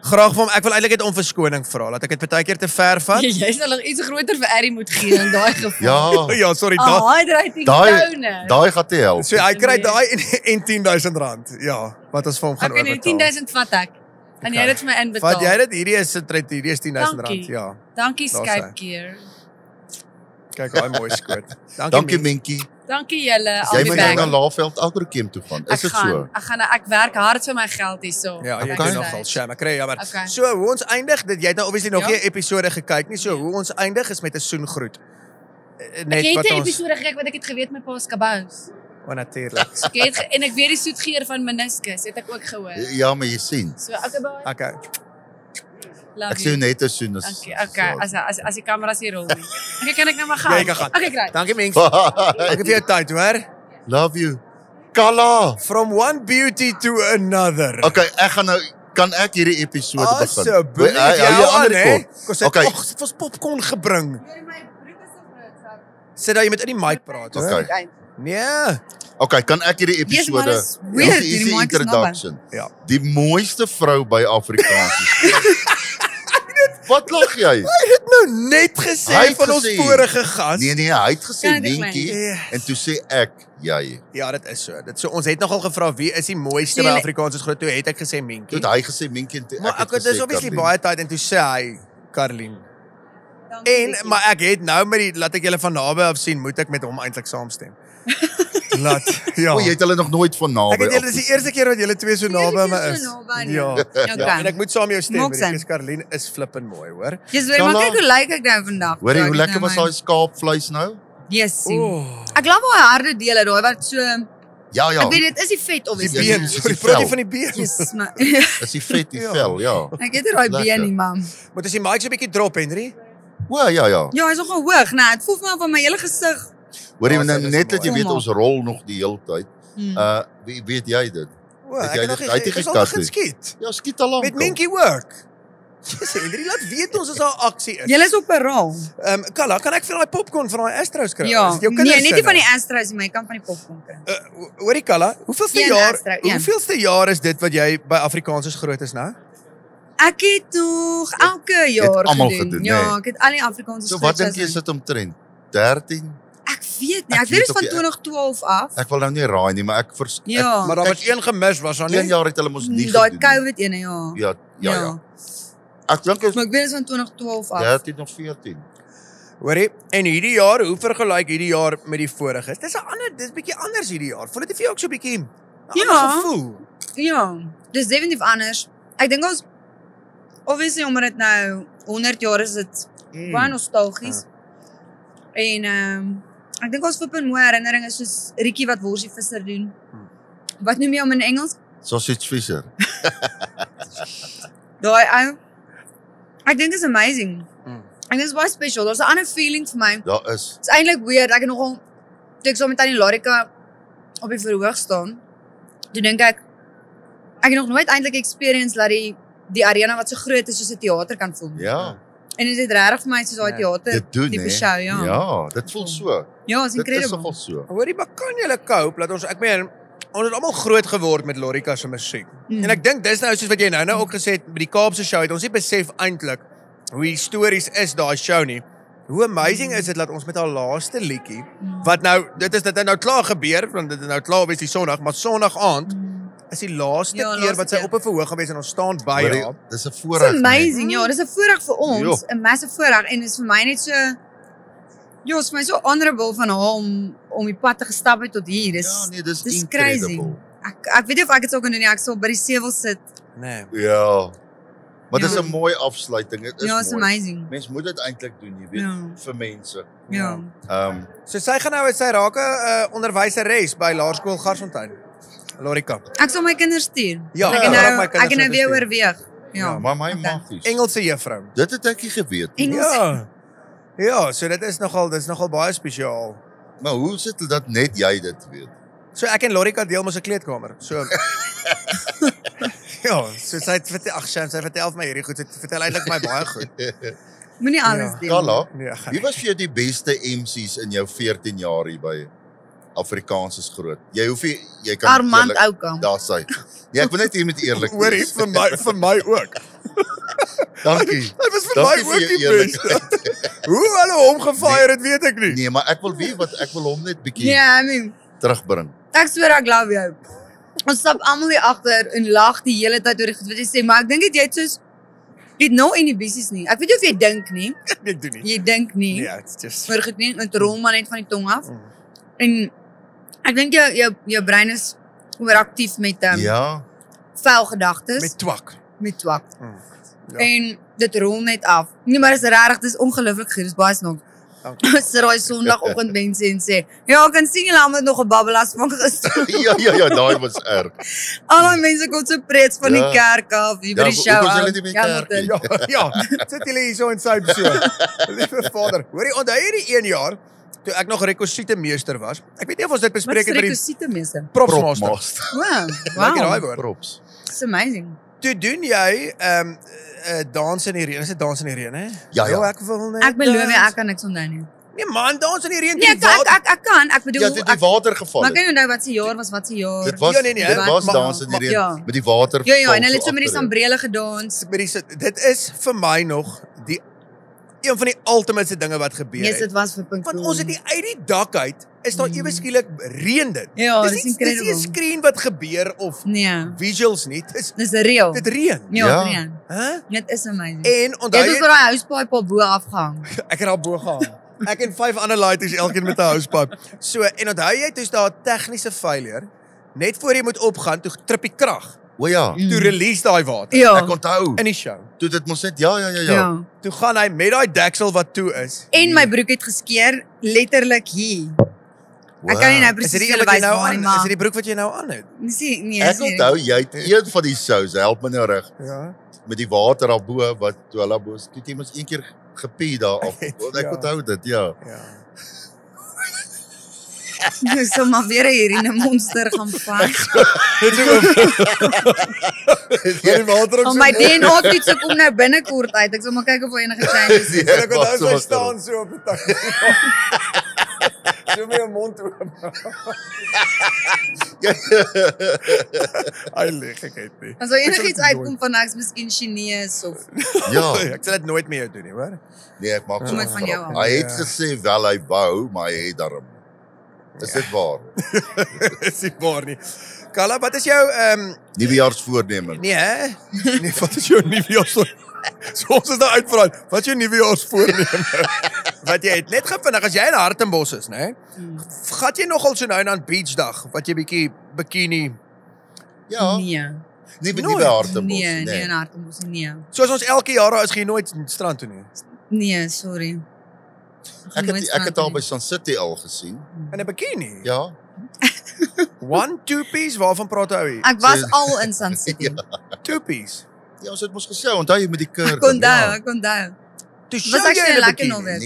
Graag vir hom. Ek wil eintlik net om verskoning vra dat ek dit baie keer te ver vat. Jy sal nog iets groter vir Eddie moet gee in daai geval. Ja, Ja, sorry, Ah, daai. hydrating daai toner. daai gaan te help. So hy kry Nee. daai en R10,000. Ja, wat ons vir hom gaan Ek kan die oorbetaal. 10,000 vat ek. En jy Okay. dit vir my inbetaal. Vat jy dit? Hierdie is R10,000. Dankie. Ja. Dankie Daar's Skype hy. Gear. Kyk, daai mooi skoot. Dankie Mink. Minkie. Dankie julle. Jy I'll be moet nou na back. Laagveld Agrochem toe gaan. Is dit so? Ek werk hard vir my geld hierso. Ja, jy Okay. doen nogal shame. Ek kry jammer. Okay. So, hoe ons eindig, dit jy het nou obviously nog Ja. nie 'n episode gekyk nie. So, hoe ons eindig is met 'n soengroet. Net Ek het wat 'n ons episode gekyk wat ek het geweet met Pa's kabous. O, natuurlik. En ek weet die soetgeur van meniscus, het ek ook gehoor. Ja, maar jy sien. So okay bye. Okay. Love Ek sê net as soon as. Dankie. Okay, as die kameras hier rol nie. Okay, kan ek nou maar gaan? Ja, jy kan gaan. Okay, great. Dankie mens. Dankie vir jou tyd, hoor. Love you. Kala. From one beauty to another. Okay, ek gaan nou kan ek hierdie episode begin? Asseblief, Hou jy jou aan, ander hè? kop. Kos het Okay. dit was popcorn gebring. Sit daar jy met in die mic praat, hoor. Okay. Nee. Okay, kan ek hierdie Yes, maar episode dis weird, Dis hierdie die mic is introduction. Ja. Die mooiste vrou by Afrikaans. Wat lag jy? Nou net gesê Hy het van ons gesê- vorige gas. Nee, hy het gesê Kan dit Minkie my? en toe sê ek jy. Ja, dit is so. Dit so ons het nogal gevra wie is die mooiste by Julle- Afrikaans is groot toe het ek gesê Minkie. Toe het hy gesê Minkie en toe Maar ek het ek het dis gesê obviously Karlien. baie tyd en toe sê hy Karlien. En maar ek het nou met die laat ek julle van naby af sien, moet ek met hom eintlik saamstem. Laat ja. O, jy het hulle nog nooit van naby. Ek het julle dis die eerste keer wat julle twee so naby aan my is. Ja. Okay. En ek moet saam met jou stem. Maak sin. Dis Karlien is flippend mooi, hoor. Dis weer maar Kala. kyk hoe lyk ek nou vandag. Hoor jy Ja, hoe dis lekker nou was my- daai skaapvleis nou? Yes, sien. Oh. Ek glo daai harde dele daai wat so Ja, Ek weet dit is die vet Die obviously. been, Dis sorry, die praat jy vel. van die been? Yes, maar Dis die vet, die vel, ja. ek het daai Lekker. been nie, man. Moet as die mic so 'n bietjie drop, Henry? O, ja. Ja, hy's nogal hoog, nee, dit voel vir my van my hele gesig. Hoorie, Ja, nou, dit is net dat jy mooi. weet ons rol nog die hele tyd. Wie weet jy dit? O, Het ek jy het nog dit uit die ek sal gekat nog het? geskiet. Ja, skiet al lank. Met Minkie ook. Jesus, Henry, laat weet ons as daar aksie is. Julle is op 'n rol. Kalla, kan ek vir daai popcorn van daai Astros kry? Ja. Is dit jou Nee, kinders net nie van sinne? die Astros nie, maar jy kan van die popcorn kry. Hoorie Kalla, hoeveelste Een jaar? Astro, een. Hoeveelste jaar is dit wat jy by Afrikaners groot is nou? Ek het nog elke jaar almal gedoen, Ja, nee. ek het al die Afrikaanse So wat dink strips jy sit omtrent? 13? Ek weet nie, Ek ek weet weet dit is ook van nie, 2012 af. Ek wil nou nie raai nie, maar ek Ja. Maar daar was een gemis, was daar nie? 1 jaar het hulle mos nie Daai gedoen. COVID ene, ja. Ja. Ek dink is Maar ek weet dit is van 2012 af. 13 of 14. Hoorie, en hierdie jaar, hoe vergelyk hierdie jaar met die vorige? Dis 'n ander, dis bietjie anders hierdie jaar. Voel dit vir jou ook so bietjie 'n Ja. ander gevoel? Ja, dis definitief anders. Ek dink ons obviously omdat dit nou 100 jaar is, dit baie nostalgies. En ek dink ons het 'n mooi herinneringe soos Rietjie wat worsie visser doen. Wat noem jy hom in Engels? Sausage Fisher. Daai ou. Ek dink is amazing. Ek dink is baie special. Daar's 'n ander feeling vir my. Daar is. Dit's eintlik weird. Ek het nogal toe ek saam met Tannie Larika op die verhoog staan. Toe dink ek het nog nooit eintlik experience dat die arena wat so groot is soos 'n teater kan voel. Ja, En dit is regtig vir my soos daai teater. dit doen tipe hè. show, ja. Ja, dit voel so. Ja, is Dit is incredible. nogal so. Hoorie, maar kan julle cope dat ons ek meen ons het almal groot geword met Lorika se musiek. En ek dink dis nou soos wat jy nou ook gesê het by die Kaapse show het ons nie besef eintlik hoe histories is daai show nie. Hoe amazing is dit dat ons met haar laaste liedjie wat nou dit het nou klaar gebeur want dit is nou klaar wees die Sondag, maar Sondag aand is die laaste Ja, keer laaste wat sy keer. op 'n verhoog gewees en ons staan by Hoorie, haar. dis 'n It's voorreg. amazing. Ja, dis 'n voorreg vir ons, Jo. 'n massive voorreg en dit is vir my net so ja, is vir my so honorable van haar om die pad te gestap het tot hier. Ja, nee, dis dis crazy. incredible. Ek weet nie of ek dit sou kan doen nie. Ek sal by die sevel sit. Nee. Ja. Maar dis Ja. 'n mooi afsluiting. Dit is Ja, is mooi. amazing. Mens moet dit eintlik doen, jy weet, Ja. vir mense. Ja. So sy gaan nou sy raak 'n onderwyseres by Laerskool Garsfontein. Lorika. Ek sal my kinders stuur. Ja, ek ja, het raak nou my kinders ek het nou net weer stuur. oorweeg. Ja. Maar my Okay. magies. Engelse juffrou. Dit het ek nie geweet nie. Engels. Ja. Ja, so dit is nogal baie spesiaal. Maar hoe sit dit dat net jy dit weet? So ek en Lorika deel mos 'n kleedkamer. So ja, so sy het vertel, sy vertel vir my hierdie goed. Sy vertel eintlik my baie goed. Moenie alles Ja. deel. Kalla, Nee, wie was vir jou die beste MC's in jou 14 jaar hier by Afrikaans is groot? Jy hoef nie jy kan Armand eerlik- Oukamp. Daar's hy. Nee, ek wil net hier met eerlik Hoorie wees. vir my ook. Dankie. Dit was vir Dankie my vir ook jou die eerlikheid. beste. Hoe hulle hom gefire het, weet ek nie. Nee, maar ek wil weet wat ek wil hom net bietjie Ja, I mean, terugbring. ek swear ek love jou. Ons stap almal hier agter en lag die hele tyd oor die goed wat jy sê, maar ek dink dit jy het soos jy het nou inhibisies nie. Ek weet nie of jy dink nie. Ek doen nie. Jy dink nie. Nee, it's just Maar goed nie, dit rol maar net van die tong af. En ek dink jou brein is ooraktief met Ja. vuil gedagtes, met twak. met twak. Ja. En dit rol net af. Nee, maar dis regtig, dis ongelooflik goed. Dis baie snaaks. Dankie. Sit daai Sondagoggend mense en sê, "Ja, ek kan sien julle almal het nog 'n babbelas van gister." Ja, daai was erg. Al die mense kom so preets van die Ja. kerk af, hier by Ja, die show. hoekom is hulle af. nie by Hamilton. kerk Ja, sit julle hier so in South so. Liewe Vader, hoorie onthou hierdie 1 jaar toe ek nog rekwisiete meester was. Ek weet nie of ons dit Wat bespreek is het by die rekwisiete mense? propsmaster. Propmaster. Wow, Like daai wow. woord. Props. It's amazing. Toe doen jy dans in die reën. Is dit dans in die reën hè? Ja. Ek wil net. Ek beloof jy, dans. ek kan niks onthou nie. Nee man, dans in die reën. Nee, ek kan, ek bedoel, Ja, dit het die water geval. maar ek kan nie onthou wat se jaar was, wat se jaar. Dit was Ja, nee, dit was maar- dans in die maar- reën ja. met die water. Ja, en val hulle het so met die agterin. sambrele gedans. Dit is vir my nog die een van die ultimate dinge wat gebeur Yes, het. dit was vir Pink. Want ons het die uit die dak uit is daar ewe skielik reën dit. Ja, dis Dis nie 'n incredible. screen wat gebeur of Nee, visuals nie. dis real. Dit reën. Ja, Ja. nee. Hæ? Dit is amazing. En onthou Dit is jy vir daai housepipe op bo afgehang. ek het daar bo gehang. Ek en 5 ander laities elkeen met 'n housepipe. So en onthou jy toe's daar 'n tegniese failure net voor jy moet opgaan, toe trip die krag. O ja, Toe release daai water Ja. ek onthou. in die show. Toe dit mos net ja. Ja. Toe gaan hy met daai deksel wat toe is. En my broek het geskeur letterlik hier. Ek kan nie nou Is presies dit die vir een julle wat jy wys nou waar aan? nie, Is dit maar die broek wat jy nou aan het? nee, Ek onthou jy het een van die shows, help my nou reg, Ja. met die water daarbo wat toe hulle bo, het jy mos een keer gepie daar af. Ek Ja. onthou dit, ja. Ja. Ek sal maar weer hierdie 'n monster gaan vang. Die water Om my DNA toets kom nou binnekort uit. Ek sal maar kyk of daar enige changes is. Ek onthou Wacht, sy wacht, staan so op die tak. So met 'n mond oop. Ai lig, ek het nie. As daar Ek sal enigiets dit uitkom van ek's miskien Chinees of Ja, Ek sal dit nooit meer doen nie, hoor. nee, ek maak so Moet van jou grap. af. Hy het Ja. gesê wel hy wou, maar hy het daarom. Is dit waar? Is nie waar nie. Kala, wat is jou Nuwejaarsvoorneme. nee, hè? Nee, wat is jou nuwejaarsvoorneme? Soms is daar uitvraag. Wat is jou nuwejaarsvoorneme? Wat jy het net gevindig as jy in Hartenbos is, né? Gat jy nogal so nou en dan beachdag wat jy bietjie bikini. Ja, nee. nie by nooit. die Hartenbos Nee, nie. in Hartenbos nee. Soos ons elke jaar daar is, gaan jy nooit strand toe nie. Nee, sorry. Ek het al by Sun City al gesien. In 'n bikini. Ja. One two piece, waarvan praat ou hier? Ek was al in Sun City. Two piece. Ja, ons het mos gesê, onthou jy met die kurk. Ek onthou. Toe Was show ek jy so in 'n lekker bikini. nog weer?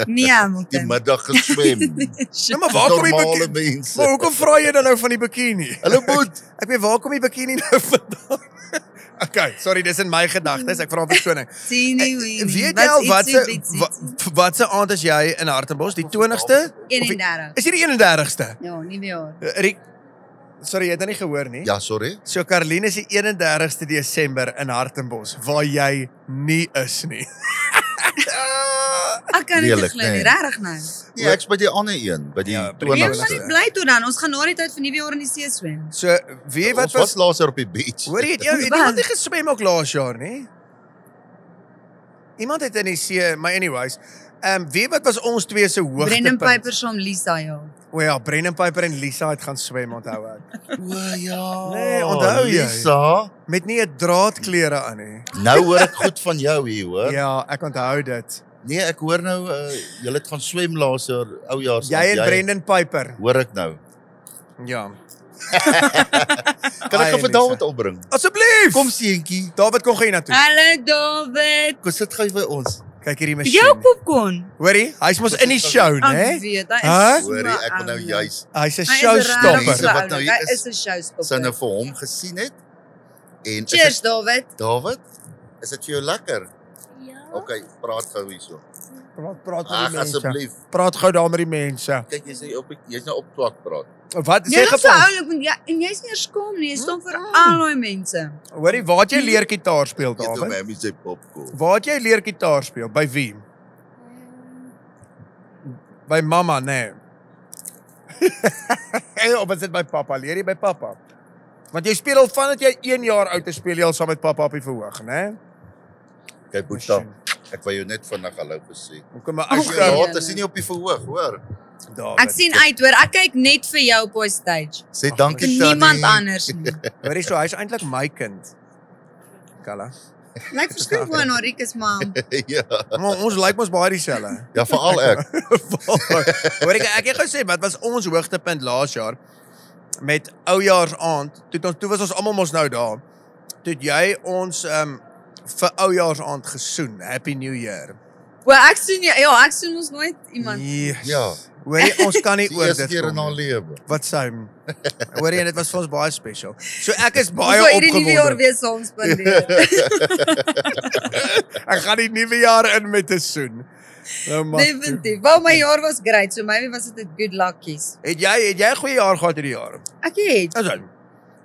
Nee, Nee, moet die middag geswem. Nou, maar waar kom die Normale bikini? mense. Maar hoekom vra jy dan nou van die bikini? Hulle moet. Ek weet waar kom die bikini nou vandaan? Okay, sorry, dis in my gedagtes. Ek vra verskoning. Weet jy al wat se aand is jy in Hartenbos? Die 20ste? 31. Is dit die 31ste? Ja, nuwe jaar. Riek, sorry, jy het dit nie gehoor nie. Ja, sorry. So Caroline is die 31ste Desember in Hartenbos waar jy nie is nie. Ek kan dit Redelik, glo nie, nee. regtig nou. Nee, ek's by die ander een, by die Ja, by die Nee, maar 20ste. net bly toe dan. Ons gaan na die tyd van nuwe jaar in die see swem. So, weet Ons wat was laas jaar op die beach. Hoor jy, het iemand nie geswem ook laas jaar nie? Iemand het in die see, maar anyways, weet wat was ons twee se Brendan hoogtepunt? Piper saam Lisa ja. O ja, Brendan Piper en Lisa het gaan swem, onthou ek. O ja. Nee, onthou jy? Lisa, Met nie 'n draadklere aan nie. nou hoor ek goed van jou hier, hoor. Ja, ek onthou dit. Nee, ek hoor nou julle het gaan swem laas jaar, oujaars. Jy en Brendan Piper. Hoor ek nou. Ja. Kan ek Ai, gou vir Lisa. David opbring? Asseblief. Kom seentjie. David, kom gou hier na toe. Hallo David. Kom sit gou by ons. Kyk hierdie Jou masjien. popcorn. Hoorie, hy's mos in die show, Ek né? weet, hy Huh? is so Hoorie, ek wil nou oulik. juis Hy's 'n Hy is showstopper. Mense wat nou hier Hy is, is 'n showstopper. sy nou vir hom gesien het. En is Cheers dit, David. David, is dit vir jou lekker? Ja. Okay, praat gou hierso. Praat met die Ag mense. asseblief. Praat gou daar met die mense. Kyk jy's nou op twak praat. Wat Jy sê is so geval? oulik want ja, en jy's nie eers skaam nie. Jy staan vir al daai mense. Hoorie, waar het jy leer gitaar speel, Jy het hom David? hom sy popcorn. Waar het jy leer gitaar speel? By wie? By mamma, nee. Of is dit by pappa? Leer jy by pappa? Want jy speel al vandat jy 1 jaar oud is, speel jy al saam met pappa op die verhoog, né? Kyk Boeta, ek wou jou net vinnig hallo gesê. Hoekom maar As as jy ja. laat is nie op die verhoog, hoor. Ek sien uit hoor. Ek kyk net vir jou op die stage. Sê dankie Tannie. Niemand anders nie. Hoorie, so hy's eintlik my kind. Kalla. Lyk verskrik hoe Enrique ma. Ja. Maar ons lyk mos baie dieselfde. Ja, veral ek. Hoor ek het gesê wat was ons hoogtepunt laas jaar met oujaarsaand. Toe was ons almal mos nou daar. Toe het jy ons vir oujaarsaand gesoen. Happy New Year. Wel ek sien ja, ek sien ons nooit iemand. Yes. Ja. Hoorie, ons kan nie Die oor eerste dit keer in haar kom. lewe. Wat sê hom? Hoorie, en dit was vir ons baie special. So ek is baie Ons hierdie nuwe jaar opgewonde. weer saam spandeer. Ek gaan die nuwe jaar in met 'n soen. Nou maar. Definitief. Wel my jaar was great, so maybe was dit 'n good luckies. Het jy 'n goeie jaar gehad hierdie jaar? Ek het. Is dit?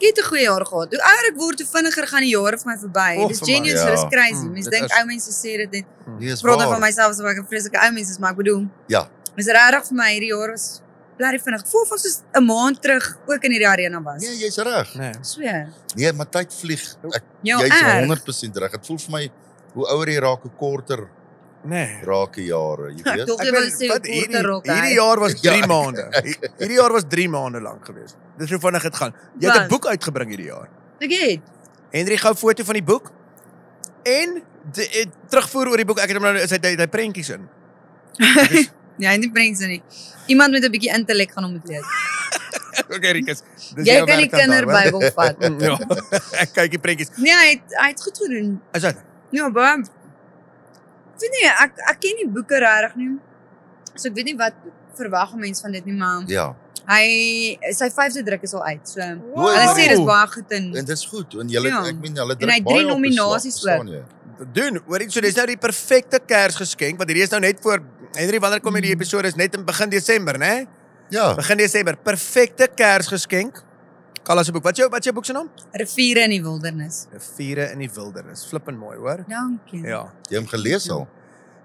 Ek het 'n goeie jaar gehad. Hoe ouer ek word, hoe vinniger gaan die jare vir my verby. Och, Dis vir my, genius, ja. dis crazy. Mense Dit dink is- ou mense sê dit net. Nee, is Praat dan van waar. myself asof ek 'n vreeslike ou mens is, maar ek bedoel, Ja. dis regtig vir my hierdie jaar was blerrie vinnig. Ek voel of ons soos 'n maand terug ook in hierdie arena was. Nee, jy's reg. Nee. Sweer. Nee, maar tyd vlieg. Ja, Jy's erg. 100% reg. Dit voel vir my hoe ouer jy raak, hoe korter Nee. raak die jare, jy Ek weet. dink jy weet, wil sê wat, korter rok. hierdie jaar was 3 Ja. maande. Hierdie jaar was 3 maande lank geweest. Dis hoe vinnig dit gaan. Jy het 'n Wat? boek uitgebring hierdie jaar. Ek het. Henry gou foto van die boek en terugvoer oor die boek. Ek het hom nou is hy prentjies in. Nee, nie prentjies nie. Iemand met 'n bietjie intellek gaan hom moet lees. Okay, Rikus. Jy kan die kinderbybel vat. Ja. Ek kyk die prentjies. Nee, hy het goed gedoen. Is dit? Ja, baie. Ek weet nie, ek ken nie boeke regtig nie. So ek weet nie wat verwag 'n mens van dit nie, maar Ja. sy 5de druk is al uit. So Wow. hulle sê dis baie goed En dis goed. En julle Ja. ek meen hulle En druk hy het 3 nominasies ook. Doen, hoor jy, so dis nou die perfekte Kersgeskenk, want hierdie is nou net voor Henry, wanneer kom hierdie episode is net in begin Desember, né? Ja. Begin Desember. Perfekte Kersgeskenk. Kala se boek. Wat is jou boek se naam? Riviere in die wildernis. Riviere in die wildernis. Flippend mooi, hoor? Dankie. Ja. Jy het hom gelees al.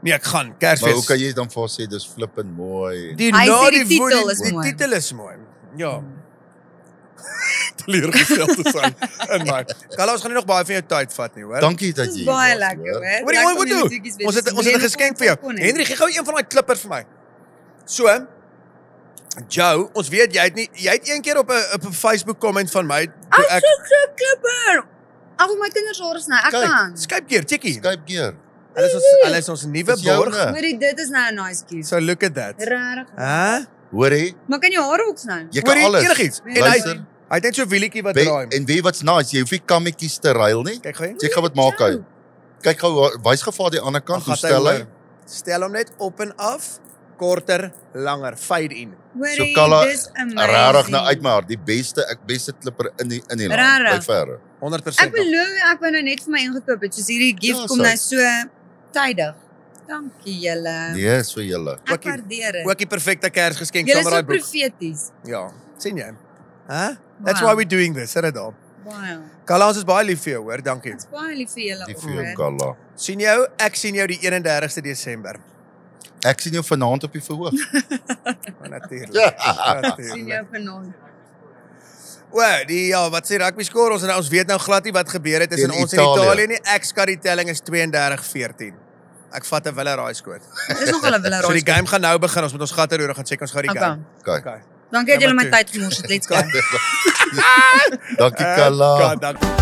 Nee, ek gaan Maar Kersfees. hoe kan jy dan vir haar sê dis flippend mooi? Die Hy sê die woord- titel is die mooi. titel is mooi. Ja. Teleurgestel te zijn in my. Kala, ons gaan nie nog baie van jou tyd vat nie, hoor? Dankie dat Dis jy baie was, lekker, hoor. hoor. Wat jy moet doen? Ons het 'n geskenk vir jou. Henry, gee gou een van daai klippers vir my. So, Joe, ons weet jy het een keer op 'n Facebook comment van my toe ek so klipper. Ag, my kinders hoor sny. Ek Kyk, kan. Skype keer, chickie. Skype gear. Hulle is ons nuwe Dis joune. borg. Hoorie, dit is nou 'n nice cue. So look at that. Regtig. Hæ? Hoor jy? Maar kan jy hare ook sny? Jy kan Hoorie, alles. enigiets. En Luister. hy het net so 'n wielietjie wat Weet- draai. En weet wat's nice? Jy hoef nie kammetjies te ruil nie. Kyk gou. Kyk gou wat maak hy. Kyk gou, wys gevaar die ander kant. Hoe stel hy? Stel hom net op en af, korter, langer, fade in. Hoorie, So Kala, dis amazing. Regtig nou uit maar die beste klipper in die land by Rarig. verre. 100%. Ek beloof ek wou nou net vir my ingekoop het. Soos hierdie gift Ja, kom so. nou so tydig. Dankie julle. Nee, is vir julle. Ek waardeer dit. Ook die perfekte Kersgeskenk Julle saam is met daai so boek. profeties. Ja, sien jy? Hæ? That's Wow. why we're doing this, sit dit daar. Baie. Kala, ons is baie lief vir jou, hoor. Dankie. Dit's baie lief vir julle Die vir jou ook. Kala. Ek sien jou die 31ste Desember. Ek sien jou vanaand op die verhoog. Natuurlik. Sien jou vanaand. Wat sê rugby score? Ons weet nou glad nie wat gebeur het tussen Teen ons en Italië. Italië nie. Ek skat die telling is 32-14. Ek vat 'n wille raai skoot. Dis nog hulle wille So die raai. game gaan nou begin. Ons moet ons gatte roer, gaan check ons gou die Okay. game. Kyk. Okay. Dankie dat julle my Number tyd gemors het. Let's go. Dankie Kala. Dankie.